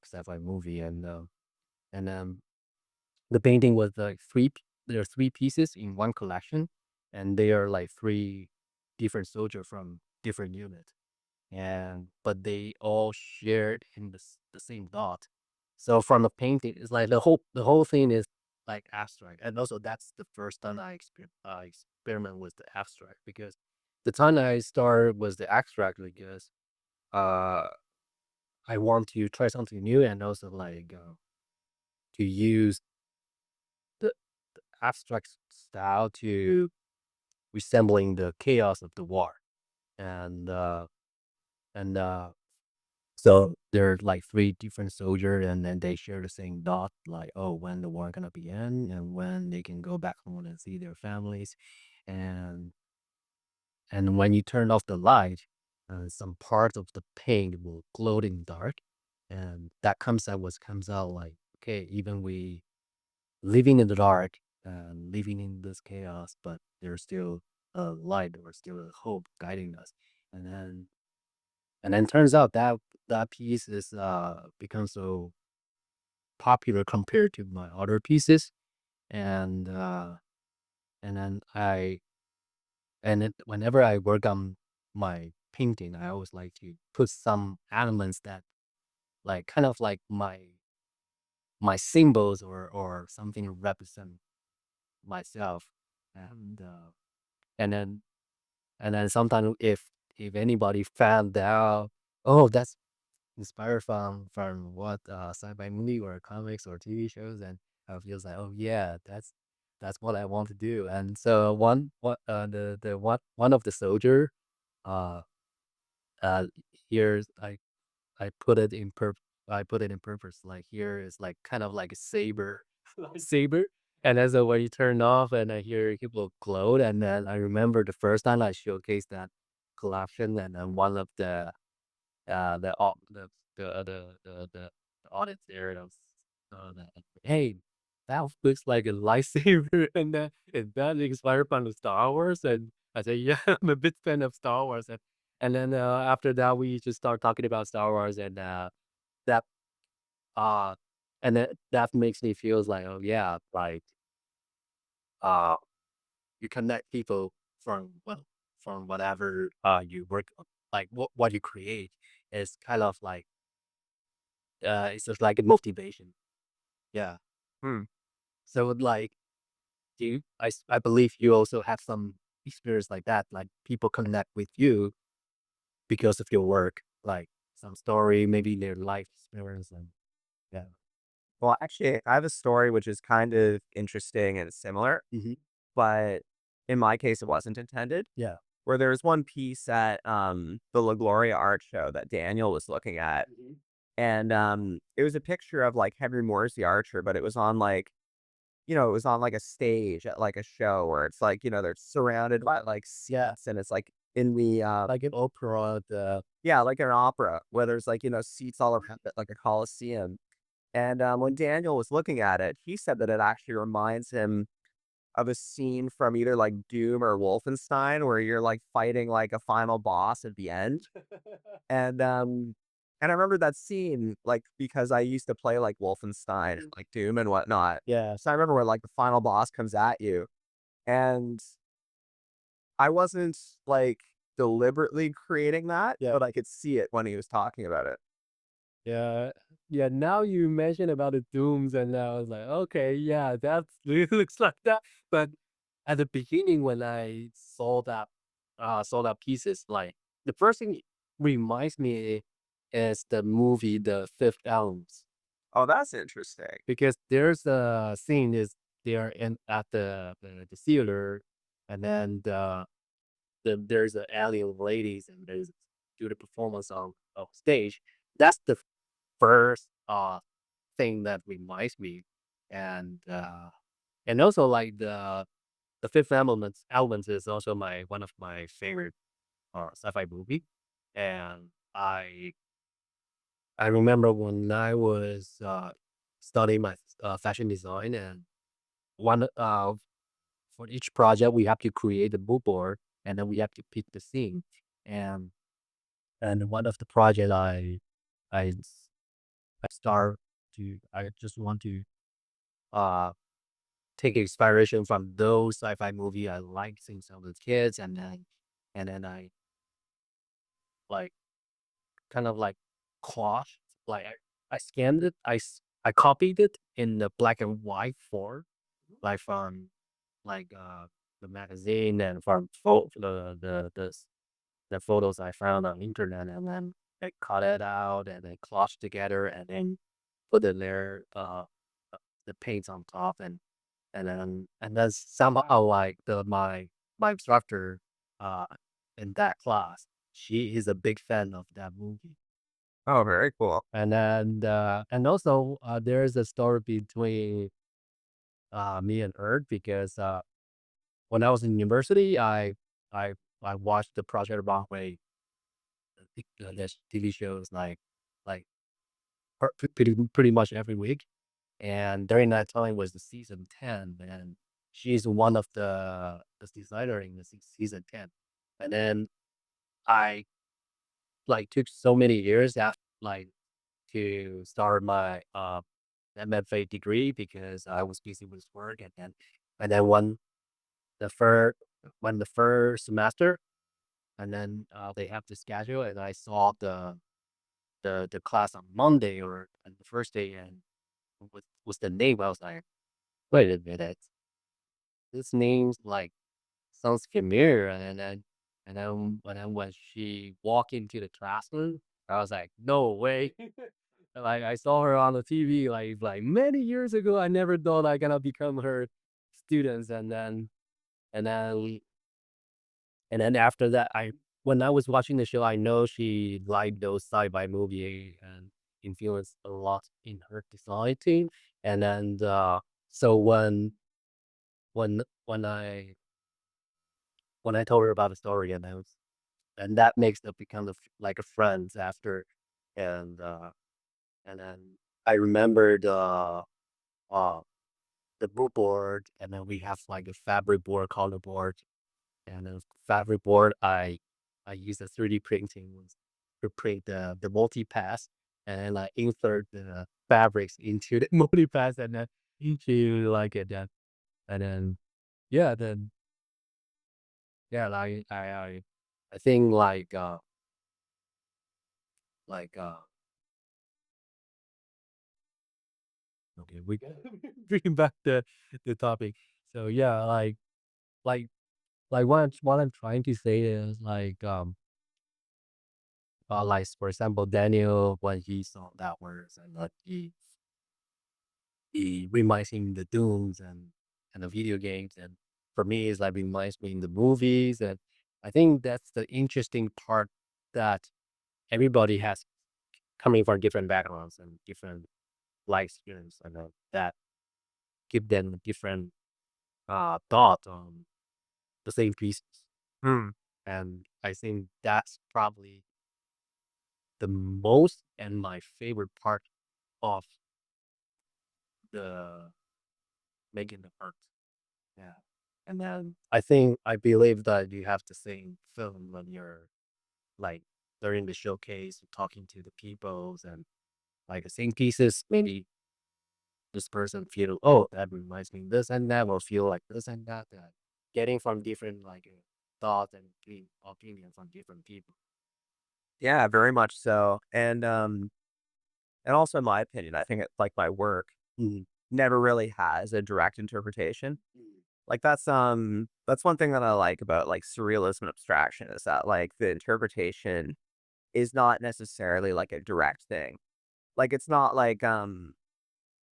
sci-fi movie, and the painting was like there are three pieces in one collection, and they are like three different soldiers from different units, and but they all shared in the same dot. So from the painting, it's like the whole thing is like abstract, and also that's the first time I experiment with the abstract, because the time I started was the abstract because uh I want to try something new, and also like to use the abstract style to resembling the chaos of the war, and and so there's like three different soldiers, and then they share the same dot, like oh when the war gonna be end and when they can go back home and see their families, and when you turn off the light, some parts of the paint will glow in dark, and that comes out like okay, even we living in the dark and living in this chaos, but there's still a light or still a hope guiding us. And then turns out that that piece is become so popular compared to my other pieces. And and then I and it, whenever I work on my painting, I always like to put some elements that like kind of like my symbols or something represent myself. And and then and then sometimes if anybody found out, oh, that's inspired from what sci-fi movie or comics or TV shows, and I feels like, oh yeah, that's what I want to do. And so the one of the soldier, uh uh here's I put it in I put it in purpose. Like here is like kind of like a saber, like saber. And then so when you turn off and I hear it will glow, and then I remember the first time I showcased that collection, and then one of the au- the audience there was that, hey, that looks like a lightsaber, and that is that inspired from the Star Wars? And I said, yeah, I'm a big fan of Star Wars, and then after that we just start talking about Star Wars, and that uh and that makes me feels like, oh yeah, like uh you connect people from from whatever you work on, like what you create is kind of like it's just like a motivation. Yeah. Hmm. So like I believe you also have some experience like that, like people connect with you because of your work, like some story, maybe their life experience, and yeah. Well, actually, I have a story which is kind of interesting and similar, Hmm. but in my case, it wasn't intended. Yeah. Where there was one piece at the La Gloria art show that Daniel was looking at, Hmm. and it was a picture of like Henry Moore's The Archer, but it was on like it was on like a stage at like a show where it's like they're surrounded by like Yeah. seats, and it's like in the Like an opera, the yeah, like an opera where there's like seats all around it, like a coliseum. And when Daniel was looking at it, he said that it actually reminds him of a scene from either like Doom or Wolfenstein where you're like fighting like a final boss at the end. And and I remember that scene like because I used to play like Wolfenstein, like Doom and whatnot. yeah. So I remember when like the final boss comes at you, and I wasn't like deliberately creating that, Yeah. but I could see it when he was talking about it. Yeah, yeah, now you mentioned about the dooms, and I was like, "Okay, yeah, that really looks like that." But at the beginning when I saw that pieces, like, the first thing reminds me is the movie The Fifth Elements, Oh, that's interesting. because there's a scene is they are in at the theater, and then there's the alien ladies, and there's do the performance on stage. That's the first thing that reminds me. And also like the fifth element is also my one of my favorite sci-fi movie. And I remember when I was studying my fashion design, and one for each project we have to create a mood board, and then we have to pick the scene. And and one of the project I I start I just want to uh take inspiration from those sci-fi movie I like since I was kids, and then I like kind of like quash, like I scanned it, I copied it in the black and white form, like from like the magazine, and from the photos I found on internet, and then I cut it out and then collage together, and then put it there, the paints on top, and then somehow like my instructor uh in that class, she is a big fan of that movie. Oh, very cool. And also there's a story between me and her, because when I was in university, I I watched the Project Runway, this TV shows like pretty much every week. And during that time was the season 10, and she's one of the designer in the season 10. And then I like took so many years after like to start my MFA degree because I was busy with work and then the first when the first semester and then they have the schedule and I saw the class on Monday or on the first day and was the name I was like, wait a minute, this name's like sounds familiar and then when she walked into the classroom, I was like, no way. Like I saw her on the TV like many years ago. I never thought I gonna become her students and then and then after that I when I was watching the show, I know she liked those sci-fi movie and influenced a lot in her design team. And then so when I told her about the story and that makes them become like a friends after and and then I remembered uh the mood board, and then we have like a fabric board, color board, and then fabric board. I use a 3D printing to print the multi pass, and then I insert the fabrics into the multi pass, and then into like it, and then yeah, then yeah, like I think like okay, we bring back the topic. So yeah, like what I'm trying to say is like for example, Daniel when he saw that words and he reminds him the dooms and the video games and for me it's like reminds me in the movies and I think that's the interesting part that everybody has coming from different backgrounds and different life experience and that give them different thought on the same pieces. Hmm. And I think that's probably the most and my favorite part of the making the art. Yeah. And then I believe that you have the same film when you're like during the showcase, talking to the peoples and like the same pieces. Maybe this person feel, oh, that reminds me this and that, or feel like this and that. Getting from different like thoughts and opinions from different people. Yeah, very much so. And also in my opinion, I think it, like my work Mhm. never really has a direct interpretation. Like that's one thing that I like about like surrealism and abstraction is that like the interpretation is not necessarily like a direct thing. Like it's not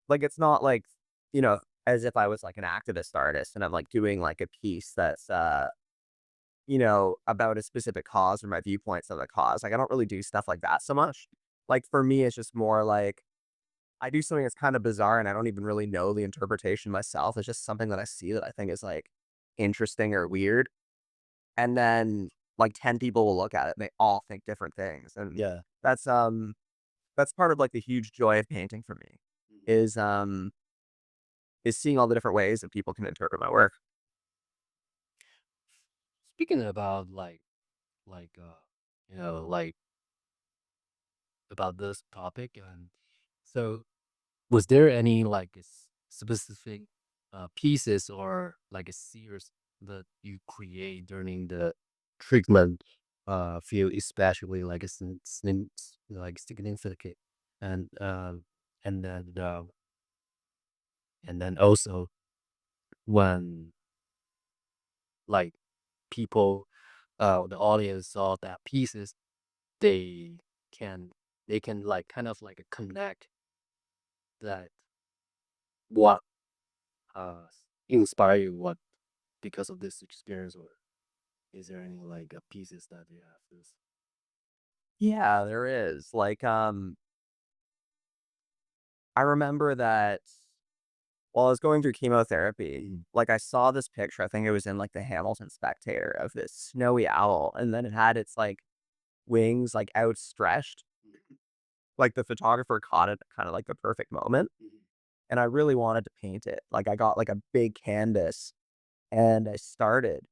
like it's not like, you know, as if I was like an activist artist and I'm like doing like a piece that's you know, about a specific cause or my viewpoints on the cause. Like I don't really do stuff like that so much. Like for me it's just more like I do something that's kind of bizarre and I don't even really know the interpretation myself. It's just something that I see that I think is like interesting or weird. And then like 10 people will look at it and they all think different things. And Yeah. that's that's part of like the huge joy of painting for me Mhm. is is seeing all the different ways that people can interpret my work. Speaking about like like about this topic and so was there any like specific pieces or like a series that you create during the treatment field, especially like a like significant and and then and then also when like people the audience saw that pieces they can they can like kind of like connect that what uh inspire you what because of this experience or is there any like pieces that you have this Yeah, there is. Like I remember that while I was going through chemotherapy, Mm, like I saw this picture, I think it was in like the Hamilton Spectator of this snowy owl, and then it had its like wings like outstretched. mm, Like the photographer caught it at kind of like the perfect moment. mm, and I really wanted to paint it. Like, I got, like, a big canvas, and I started,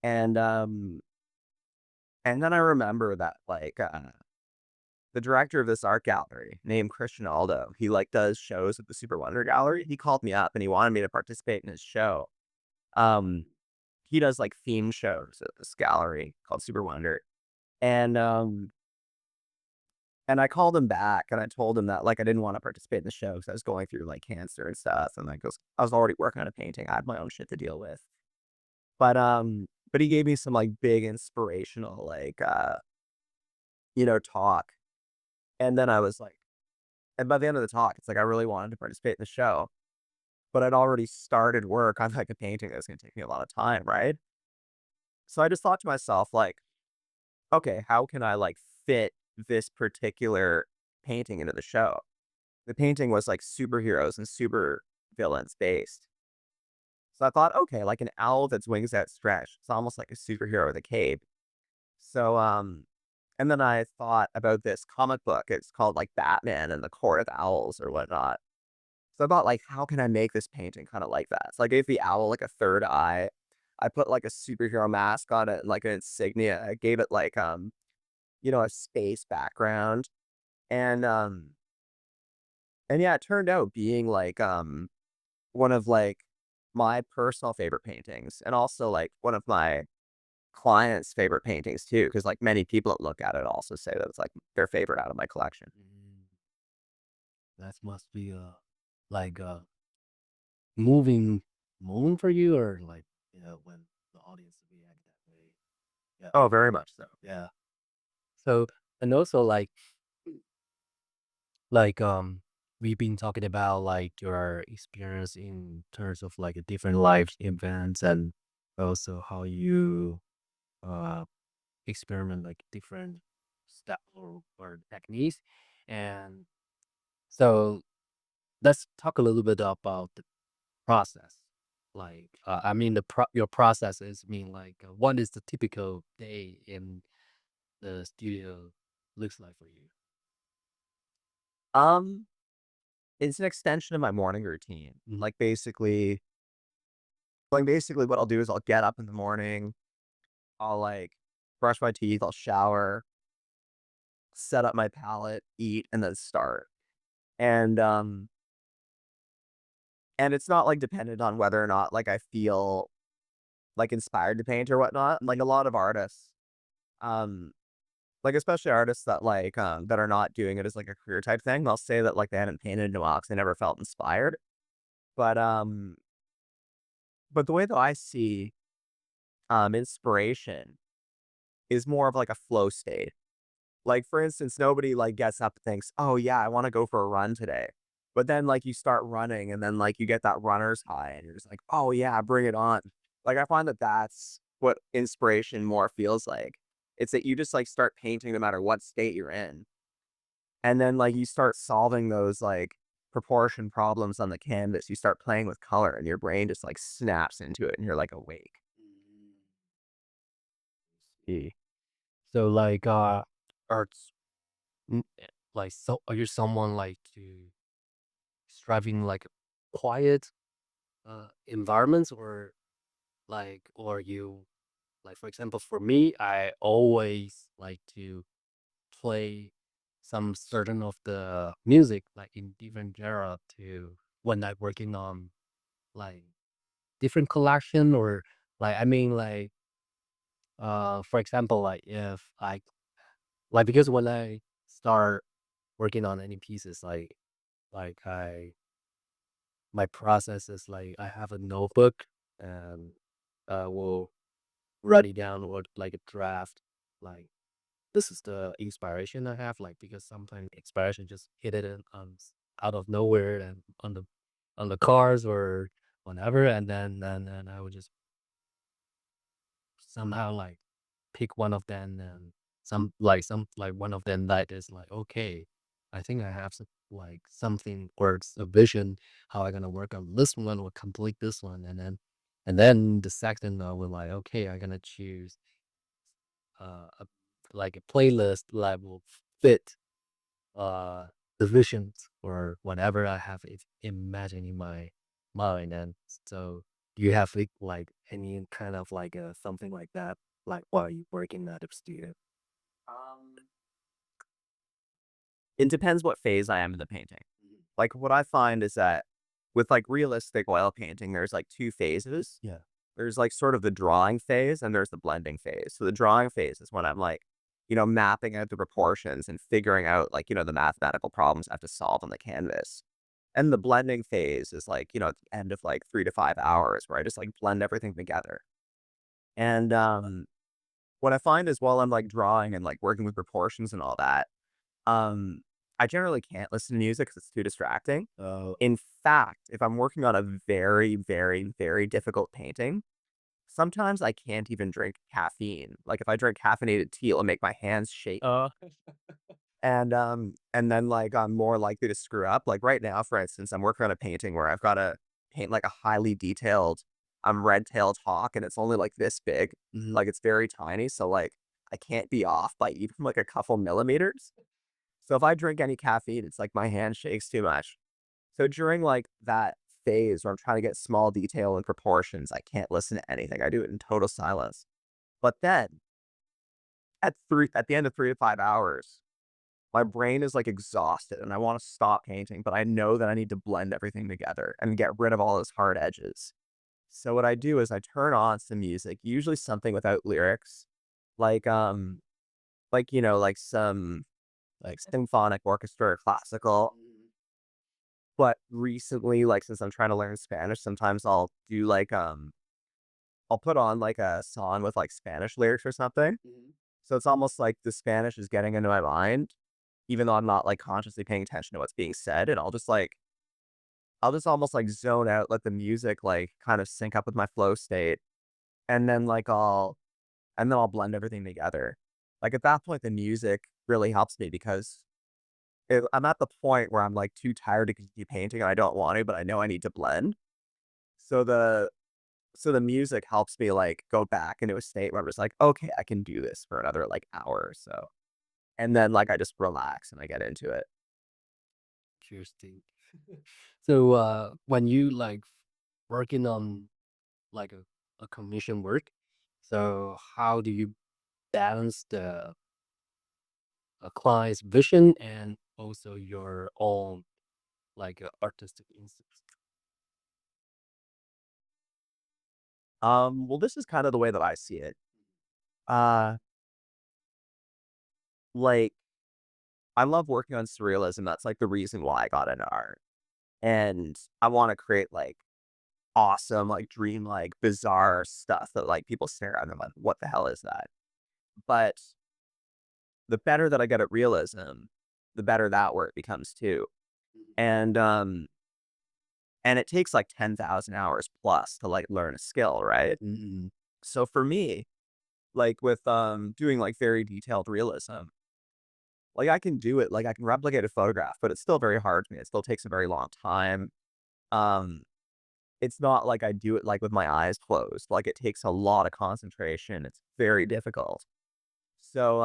and, um and then I remember that, like, the director of this art gallery named Christian Aldo, he, like, does shows at the Super Wonder Gallery. He called me up, and he wanted me to participate in his show. Um, he does, like, theme shows at this gallery called Super Wonder, and, um and I called him back, and I told him that, like, I didn't wanna participate in the show because I was going through, like, cancer and stuff, and, like, I was already working on a painting. I had my own shit to deal with. But he gave me some, like, big inspirational, like, talk, and then I was like and by the end of the talk, it's like I really wanted to participate in the show, but I'd already started work on, like, a painting that was gonna take me a lot of time, right? So I just thought to myself, like, "Okay, how can I, like, fit this particular painting into the show?" The painting was, like, superheroes and super villains based. So I thought, "Okay, like an owl that's wings outstretched. It's almost like a superhero with a cape." So, and then I thought about this comic book. It's called, like, Batman and the Court of Owls or whatnot. So I thought, like, how can I make this painting kinda like that? So I gave the owl, like, a third eye. I put, like, a superhero mask on it and, like, an insignia. I gave it, like, a space background. And, um and yeah, it turned out being, like, one of, like, my personal favorite paintings and also, like, one of my clients' favorite paintings too. Because like, many people that look at it also say that it's, like, their favorite out of my collection. Mm, that must be like moving moment for you, or like, when the audience react that way. Yeah, Oh, very much so. yeah. So, and also we've been talking about like your experience in terms of like a different life events, and also how you uh experiment like different style or techniques. And so let's talk a little bit about the process. Like, I mean, your process is mean like, what is the typical day in the studio looks like for you? Um, it's an extension of my morning routine. Mhm. Basically what I'll do is I'll get up in the morning, I'll, like, brush my teeth, I'll shower, set up my palette, eat, and then start. And, um, and it's not, like, dependent on whether or not, like, I feel, like, inspired to paint or whatnot. Like, a lot of artists, um, like, especially artists that, like, that are not doing it as, like, a career type thing, they'll say that, like, they hadn't painted in a while 'cause they never felt inspired. But, um, but the way that I see, inspiration is more of, like, a flow state. Like, for instance, nobody, like, gets up and thinks, "Oh, yeah, I wanna go for a run today." But then, like, you start running, and then, like, you get that runner's high, and you're just like, "Oh, yeah, bring it on." Like, I find that that's what inspiration more feels like. It's that you just, like, start painting no matter what state you're in, and then, like, you start solving those, like, proportion problems on the canvas. You start playing with color, and your brain just, like, snaps into it, and you're, like, awake. Mm, see. So like, are like, so are you someone like to striving like quiet environments, or like, or you like, for example, for me, I always like to play some certain of the music like in different genre to when I'm working on like different collection, or like, I mean, like, for example, like if I like, because when I start working on any pieces, like I my process is like I have a notebook, and will write it down, or like a draft, like this is the inspiration I have, like, because sometimes inspiration just hit it in, out of nowhere, and on the cars or whenever, and then I would just somehow like pick one of them, and some like one of them that is like, okay, I think I have some, like, something, or it's a vision how I gonna work on this one or complete this one, and then the second I will like, okay, I gonna choose a, like a playlist that will fit uh the visions or whatever I have imagined in my mind. And so, do you have like any kind of like something like that, like while you working at the studio? Um, it depends what phase I am in the painting. Like, what I find is that with, like, realistic oil painting, there's, like, 2 phases. Yeah. There's, like, sort of the drawing phase, and there's the blending phase. So the drawing phase is when I'm, like, mapping out the proportions and figuring out, like, the mathematical problems I have to solve on the canvas. And the blending phase is, like, at the end of, like, 3 to 5 hours where I just, like, blend everything together. And, what I find is while I'm, like, drawing and, like, working with proportions and all that, um, I generally can't listen to music because it's too distracting. Oh, In fact, if I'm working on a very, very, very difficult painting, sometimes I can't even drink caffeine. Like, if I drink caffeinated tea, it'll make my hands shake. uh, And then, like, I'm more likely to screw up. Like, right now, for instance, I'm working on a painting where I've gotta paint, like, a highly detailed, red-tailed hawk, and it's only, like, this big. mhm. Like, it's very tiny, so, like, I can't be off by even, like, a couple millimeters. So if I drink any caffeine, it's like my hand shakes too much. So during, like, that phase where I'm trying to get small detail and proportions, I can't listen to anything. I do it in total silence. But then at the end of 3 to 5 hours, my brain is, like, exhausted and I wanna stop painting, but I know that I need to blend everything together and get rid of all those hard edges. So what I do is I turn on some music, usually something without lyrics, like, like some, like, symphonic orchestra or classical. But recently, like, since I'm trying to learn Spanish, sometimes I'll do, like, I'll put on, like, a song with, like, Spanish lyrics or something. Mhm. So it's almost like the Spanish is getting into my mind, even though I'm not, like, consciously paying attention to what's being said, and I'll just almost, like, zone out, let the music, like, kind of sync up with my flow state, and then, like, I'll blend everything together. Like, at that point, the music really helps me because I'm at the point where I'm, like, too tired to continue painting, and I don't want to, but I know I need to blend. So the music helps me, like, go back into a state where I'm just like, "Okay, I can do this for another, like, hour or so." And then, like, I just relax and I get into it. Interesting. So, when you like working on like a commission work, so how do you balance the a client's vision and also your own like artistic instincts? Well, this is kind of the way that I see it. Uh, like, I love working on surrealism, that's, like, the reason why I got into art, and I wanna create, like, awesome, like, dream-like, bizarre stuff that, like, people stare at and they're like, "What the hell is that?" But the better that I get at realism, the better that work becomes too. And, it takes, like, 10,000 hours plus to, like, learn a skill, right? Mhm. So for me, like, with, doing, like, very detailed realism, like, I can do it, like, I can replicate a photograph, but it's still very hard to me, it still takes a very long time. Um, it's not like I do it, like, with my eyes closed, like, it takes a lot of concentration, it's very difficult. So,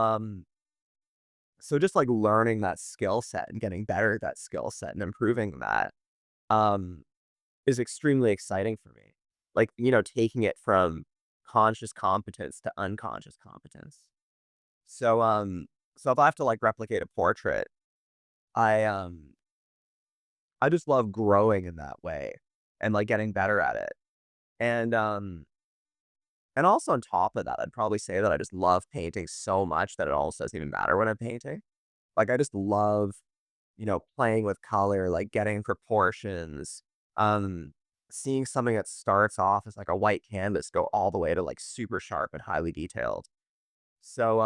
so just, like, learning that skill set and getting better at that skill set and improving that, um, is extremely exciting for me. Like, taking it from conscious competence to unconscious competence. So, so if I have to, like, replicate a portrait, I, I just love growing in that way and, like, getting better at it. And, and also on top of that, I'd probably say that I just love painting so much that it almost doesn't even matter when I'm painting. Like, I just love, playing with color, like, getting proportions, um, seeing something that starts off as, like, a white canvas go all the way to, like, super sharp and highly detailed. So,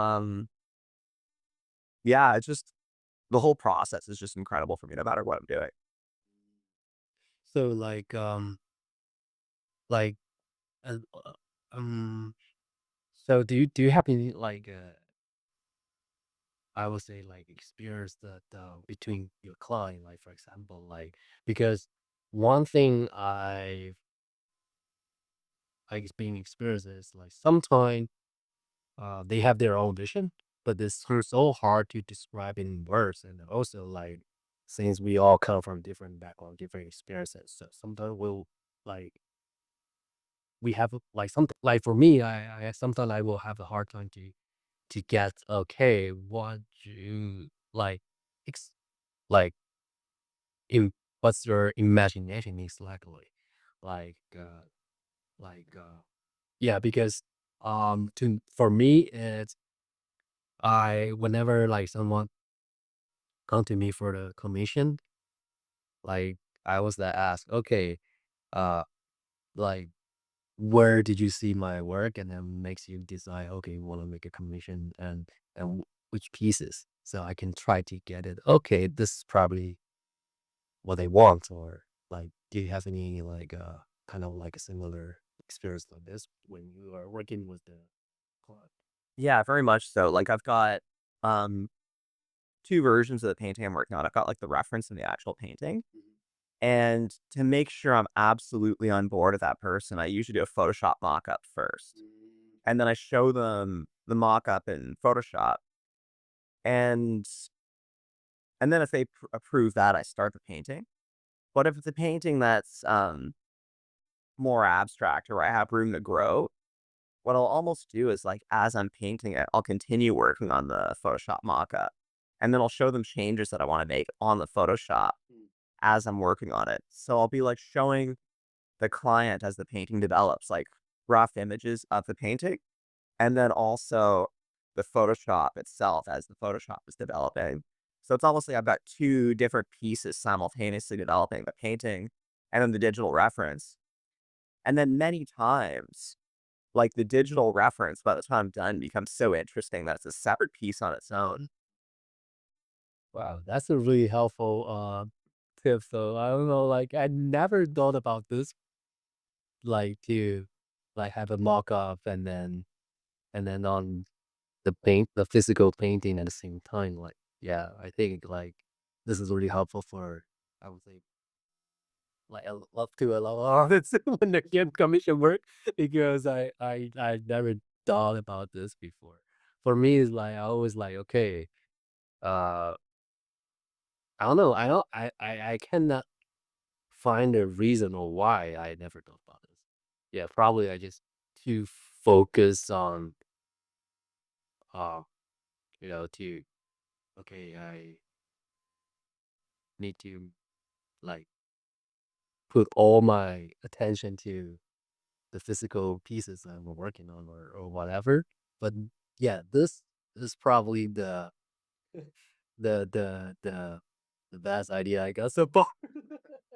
yeah, it's just the whole process is just incredible for me no matter what I'm doing. So like uh, uh, um so do you have any like I would say like experience that between your client, like for example, like because one thing I've been experienced is like sometimes they have their own vision, but it's so hard to describe in words, and also like since we all come from different background, different experiences, so sometimes we'll like we have like something like for me, I sometimes I will have a hard time to get okay, what you like, ex- like in what's your imagination exactly, like yeah, because to for me it's I whenever like someone come to me for the commission, like I was that ask, okay, uh, like where did you see my work, and then makes you decide, okay, you want to make a commission and which pieces, so I can try to get it. Okay, this is probably what they want, or like, do you have any like kind of like a similar experience like this when you are working with the client? Yeah, very much so. Like I've got um 2 versions of the painting I'm working on. I've got like the reference and the actual painting. And to make sure I'm absolutely on board with that person, I usually do a Photoshop mock-up first. Mhm. And then I show them the mock-up in Photoshop. And then if they approve that, I start the painting. But if it's a painting that's more abstract or I have room to grow, what I'll almost do is like as I'm painting it, I'll continue working on the Photoshop mock-up. And then I'll show them changes that I want to make on the Photoshop as I'm working on it. So I'll be like showing the client as the painting develops, like rough images of the painting, and then also the Photoshop itself as the Photoshop is developing. So it's almost like I've got 2 different pieces simultaneously developing, the painting and then the digital reference. And then many times, like the digital reference, by the time I'm done, becomes so interesting that it's a separate piece on its own. Wow, that's a really helpful tip. So I don't know, like I never thought about this, like to like have a mock up and then on the physical painting at the same time. Like, yeah, I think like this is really helpful for I would say like I love to a lot of artists when they get commission work because I never thought about this before. For me, it's like I always like okay, uh, I don't know, I cannot find a reason or why I never thought about this. Yeah, probably I just too focused on uh to okay, I need to like put all my attention to the physical pieces that we're working on or whatever. But yeah, this is probably the the best idea I got so far.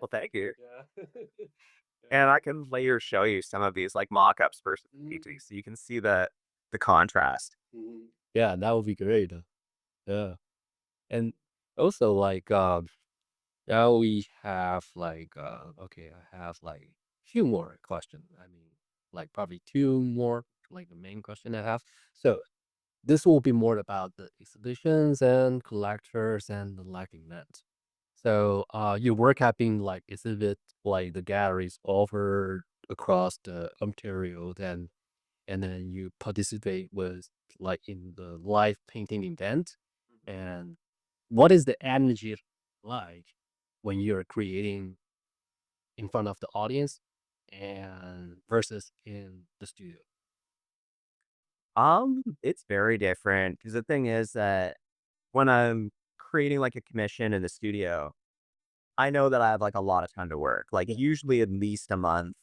Well, thank you. Yeah. And Yeah. I can later show you some of these like mock-ups versus Mhm, paintings so you can see the contrast. mhm. Yeah, that would be great. Yeah. And also like now we have like okay, I have like few more questions. I mean like probably two more like the main question I have. So this will be more about the exhibitions and collectors and the like events. So your work have been like exhibit like the galleries over across the Ontario and then you participate with like in the live painting event. And what is the energy like when you're creating in front of the audience and versus in the studio? It's very different because the thing is that when I'm creating like a commission in the studio, I know that I have like a lot of time to work, like Yeah. usually at least a month.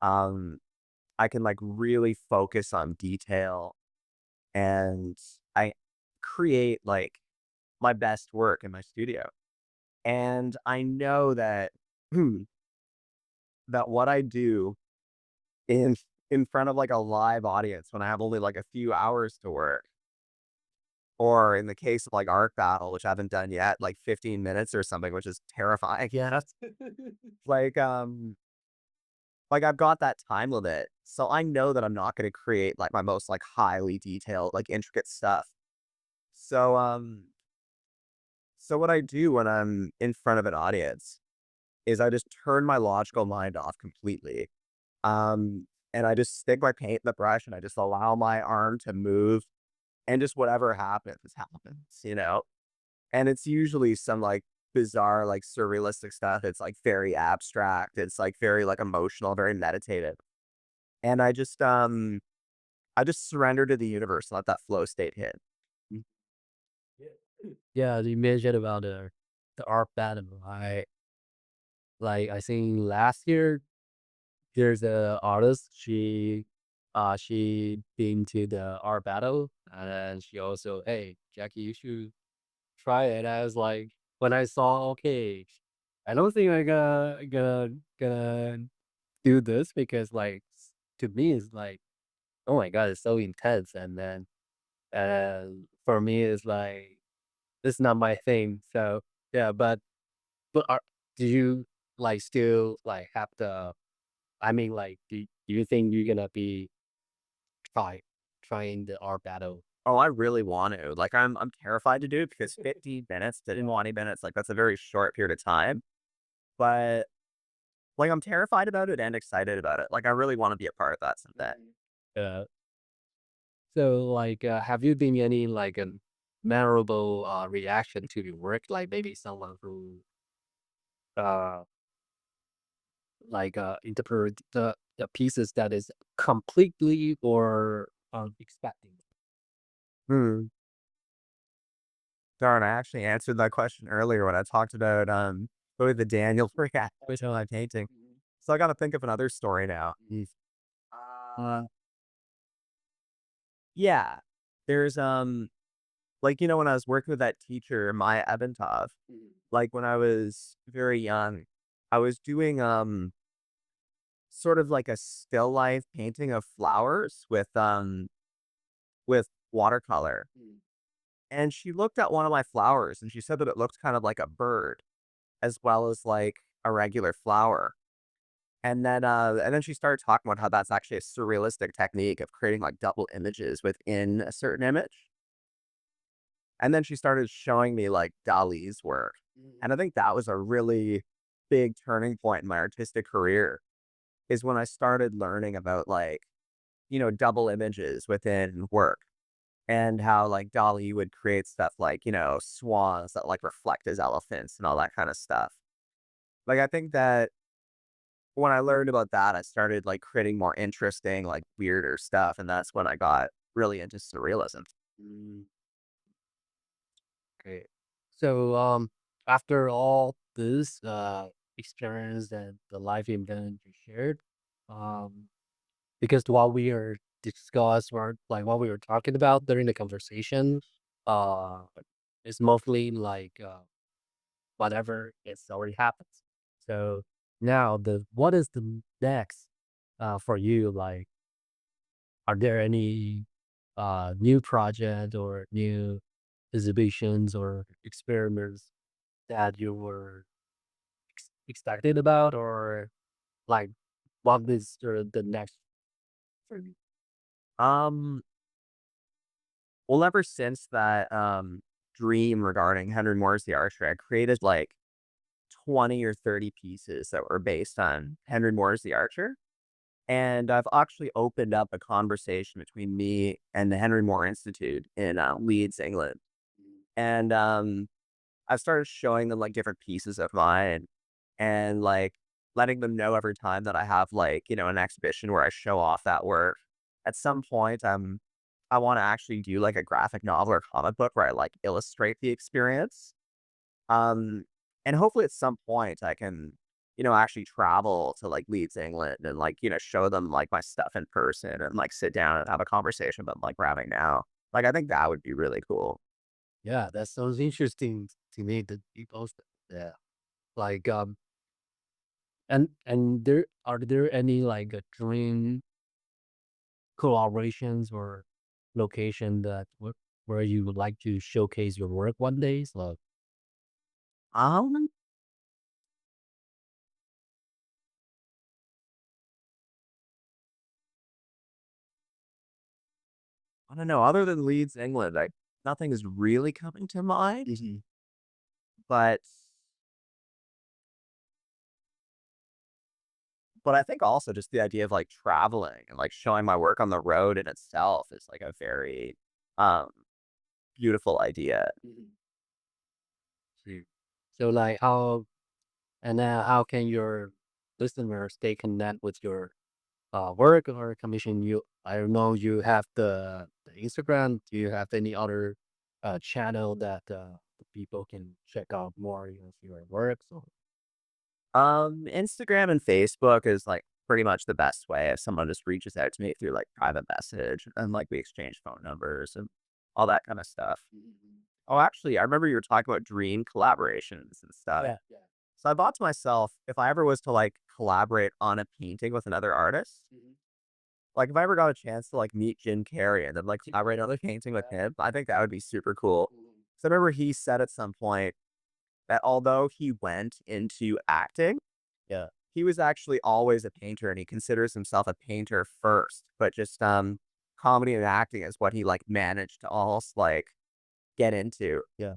Um, I can like really focus on detail and I create like my best work in my studio. And I know that that what I do in in front of like a live audience when I have only like a few hours to work, or in the case of like Art Battle, which I haven't done yet, like 15 minutes or something, which is terrifying. Yeah. Like, like I've got that time limit. So I know that I'm not going to create like my most like highly detailed, like intricate stuff. So, so what I do when I'm in front of an audience is I just turn my logical mind off completely. And I just stick my paint in the brush and I just allow my arm to move and just whatever happens, happens, you know? And it's usually some like bizarre, like surrealistic stuff. It's like very abstract. It's like very like emotional, very meditative. And I just surrendered to the universe and let that flow state hit. Mm. Yeah, you mentioned about the art battle. I think last year there's a artist. She been to the art battle, and then she also, hey, Jackie, you should try it. I was like, when I saw, okay, I don't think I gonna do this because to me it's like, oh my god, it's so intense, and then for me it's like it's not my thing. So yeah, but do you still have the? I mean, do you think you're gonna be try trying the art battle? Oh, I really want to. Like I'm terrified to do it because 15 minutes to 20 minutes, like that's a very short period of time. But like I'm terrified about it and excited about it. Like I really want to be a part of that someday. Uh, so have you been any memorable reaction to your work? Like maybe someone who uh interpret the pieces that is completely or unexpected. Hmm. Darn, I actually answered that question earlier when I talked about really the Daniel reaction to my painting. So I got to think of another story now. Uh, yeah, there's like when I was working with that teacher, Maya Eventov, like when I was very young, I was doing sort of like a still life painting of flowers with watercolor. And she looked at one of my flowers and she said that it looked kind of like a bird as well as like a regular flower. And then she started talking about how that's actually a surrealistic technique of creating like double images within a certain image. And then she started showing me like Dali's work. And I think that was a really big turning point in my artistic career is when I started learning about like, double images within work and how like Dali would create stuff like, swans that like reflect as elephants and all that kind of stuff. Like I think that when I learned about that, I started like creating more interesting, like weirder stuff. And that's when I got really into surrealism. Mm, okay. So after all this experience and the life event you shared, um because what we are discussed or what we were talking about during the conversation, uh is mostly whatever it's already happened. So now the what is the next for you? Like, are there any new project or new exhibitions or experiments that you were excited about, or like what is the next for you? Um, well, ever since that dream regarding Henry Moore's The Archer, I created like 20 or 30 pieces that were based on Henry Moore's The Archer. And I've actually opened up a conversation between me and the Henry Moore Institute in Leeds, England. And I've started showing them like different pieces of mine and like letting them know every time that I have like, an exhibition where I show off that work. At some point, I want to actually do like a graphic novel or comic book where I like illustrate the experience. Um, and hopefully at some point I can, actually travel to like Leeds, England and like, show them like my stuff in person and like sit down and have a conversation about like we're having now. Like I think that would be really cool. Yeah, that sounds interesting to me that you posted. Yeah. Like and there any dream collaborations or location where you would like to showcase your work one day? So Um, I don't know. Other than Leeds, England, nothing is really coming to mind. Mhm. But I think also just the idea of like traveling and like showing my work on the road in itself is like a very um beautiful idea. Mhm. See. So like how and how can your listeners stay connect with your work or commission? You I don't know. You have the Instagram. Do you have any other channel that the people can check out more of your works? Or Instagram and Facebook is like pretty much the best way if someone just reaches out to me through like private message and like we exchange phone numbers and all that kind of stuff. Mhm. Oh, actually, I remember you were talking about dream collaborations and stuff. Yeah, yeah. So I thought to myself, if I ever was to like collaborate on a painting with another artist, Mhm. like if I ever got a chance to like meet Jim Carrey and then like collaborate on a painting with Yeah. him, I think that would be super cool. Mhm. So I remember he said at some point that although he went into acting, Yeah. he was actually always a painter and he considers himself a painter first, but just comedy and acting is what he like managed to almost like get into. Yeah.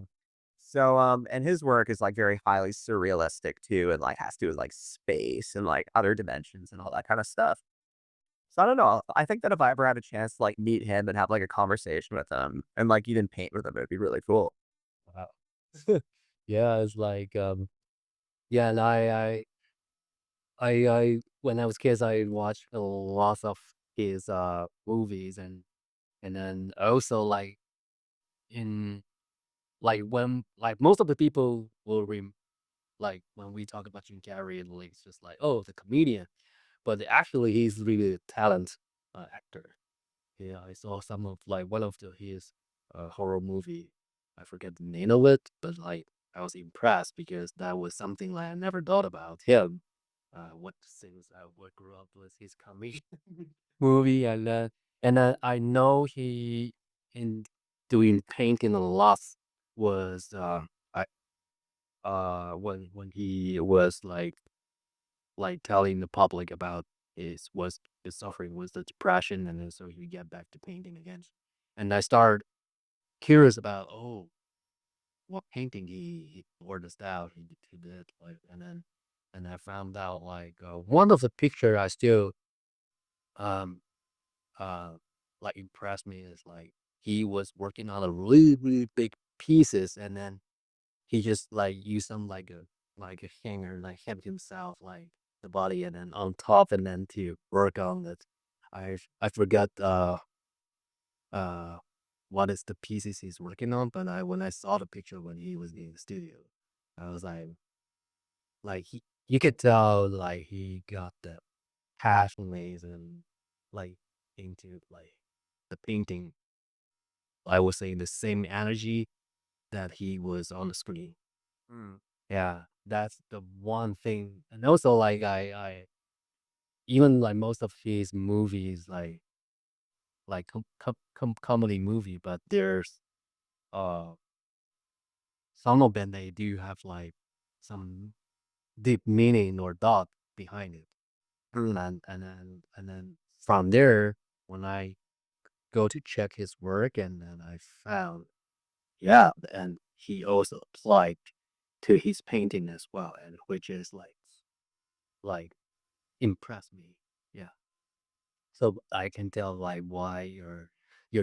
So and his work is like very highly surrealistic too and like has to do with like space and like other dimensions and all that kind of stuff. So I don't know. I think that if I ever had a chance to like meet him and have like a conversation with him and like even paint with him, it'd be really cool. Wow. Yeah, it's like yeah, and I when I was kids I watched a lot of his movies and then also like in like when like most of the people will like when we talk about Jim Carrey, like, it's just like, oh, the comedian, but actually he's really a talent actor. Yeah, I saw some of like one of his horror movie. I forget the name of it, but like I was impressed because that was something like I never thought about him. What since I would grew up with his comedy movie, and then I know he in doing painting a lot was I when he was like telling the public about his suffering with the depression, and then so he get back to painting again. And I started curious about, oh, what painting he or the style he did, like, and I found out like one of the picture I still um uh like impressed me is like he was working on a really big pieces, and then he just like used some like a hanger, like hemmed himself like the body, and then on top, and then to work on it. I forgot uh what is the pieces he's working on, but I when I saw the picture when he was in the studio, I was like he you could tell like he got the passionate and like into like the painting. I would say the same energy that he was on the screen. Mm. Yeah, that's the one thing. And also like I even like most of his movies like comedy movie, but there's uh some of them they do have like some deep meaning or thought behind it. And then from there, when I go to check his work, and then I found, yeah, and he also applied to his painting as well, and which is like impressed me. Yeah. So I can tell like why your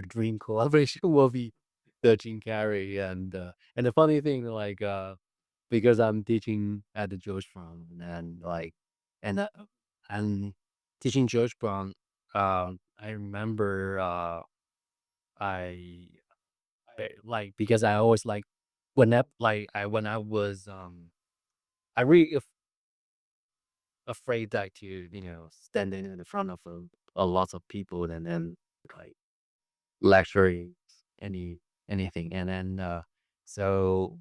dream collaboration will be the Jim Carrey, and the funny thing like because I'm teaching at the George Brown, and like and and teaching George Brown, I remember I, like because I always like when I was I really afraid that to standing in the front of a lot of people, and then like lecturing anything, and then so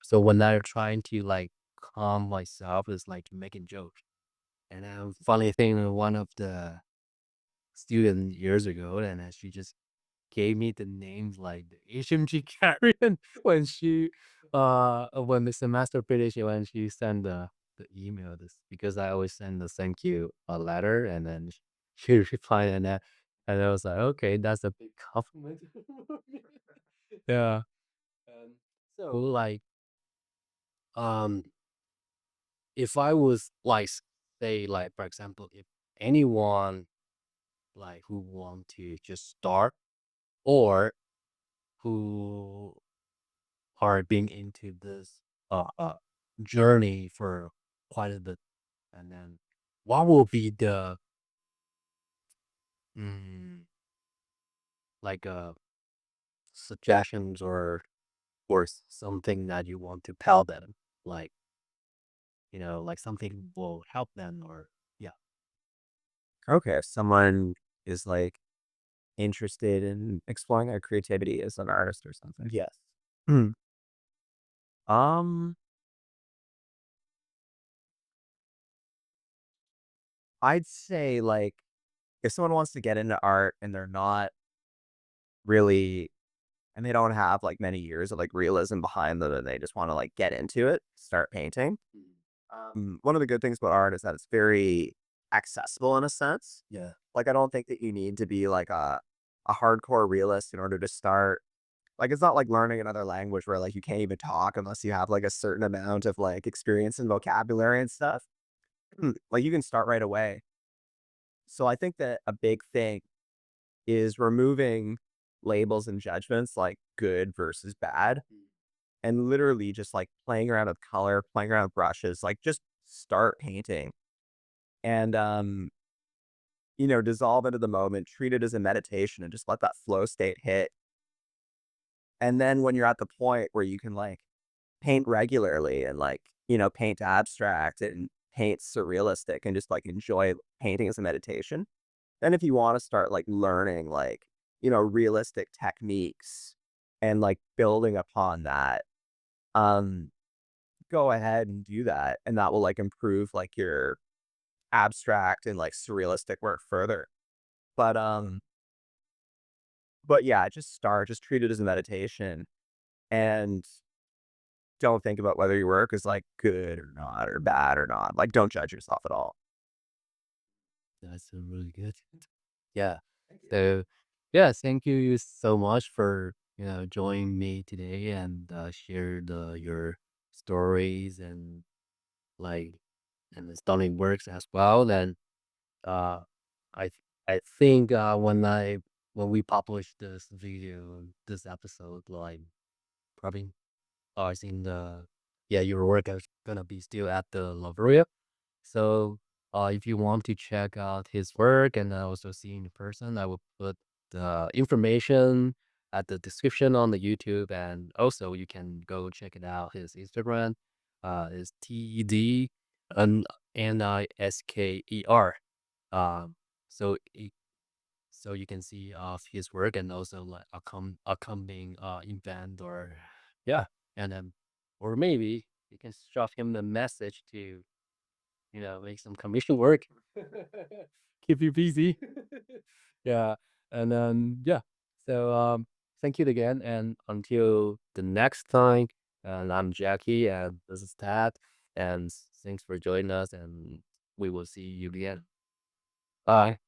so when I'm trying to like calm myself is like making jokes. And funny thing, one of the students years ago, and then she just gave me the names like the HMG Carrion when the semester finished, when she sent the email this, because I always send the thank you letter, and then she replied, and I was like, okay, that's a big compliment. Yeah. Um, so like um if I was like say like for example, if anyone like who want to just start, or who are being into this journey for quite a bit. And then what will be the mm, like suggestions or something that you want to tell them? Like, like something will help them or yeah. Okay, if someone is like interested in exploring their creativity as an artist or something. Yes. Mm. Um, I'd say like if someone wants to get into art and they're not really and they don't have like many years of like realism behind them and they just want to like get into it, start painting. Mm. One of the good things about art is that it's very accessible in a sense. Yeah. Like I don't think that you need to be like a hardcore realist in order to start. Like it's not like learning another language where like you can't even talk unless you have like a certain amount of like experience and vocabulary and stuff. Like you can start right away. So I think that a big thing is removing labels and judgments like good versus bad and literally just like playing around with color, playing around with brushes, like just start painting and dissolve into the moment, treat it as a meditation and just let that flow state hit. And then when you're at the point where you can like paint regularly and like, paint abstract and paint surrealistic and just like enjoy painting as a meditation. Then if you want to start like learning like, realistic techniques and like building upon that, um, go ahead and do that. And that will like improve like your abstract and like surrealistic work further. But but yeah, just treat it as a meditation and don't think about whether your work is like good or not or bad or not. Like don't judge yourself at all. That's really good. Yeah. So, yeah, thank you so much for, joining me today and share your stories and like and the stunning works as well. And uh I think when we publish this video, this episode, like probably I think yeah, your work is gonna be still at the Lavroya. So, if you want to check out his work and also see in person, I will put the information at the description on the YouTube, and also you can go check it out. His Instagram is TED Nisker. Um, so so you can see his work and also like accompanying event or yeah, and then or maybe you can drop him a message to make some commission work. Keep you busy. Yeah. And then, yeah. So, thank you again. And until the next time, and I'm Jackie, and this is Ted. And thanks for joining us. And we will see you again. Bye.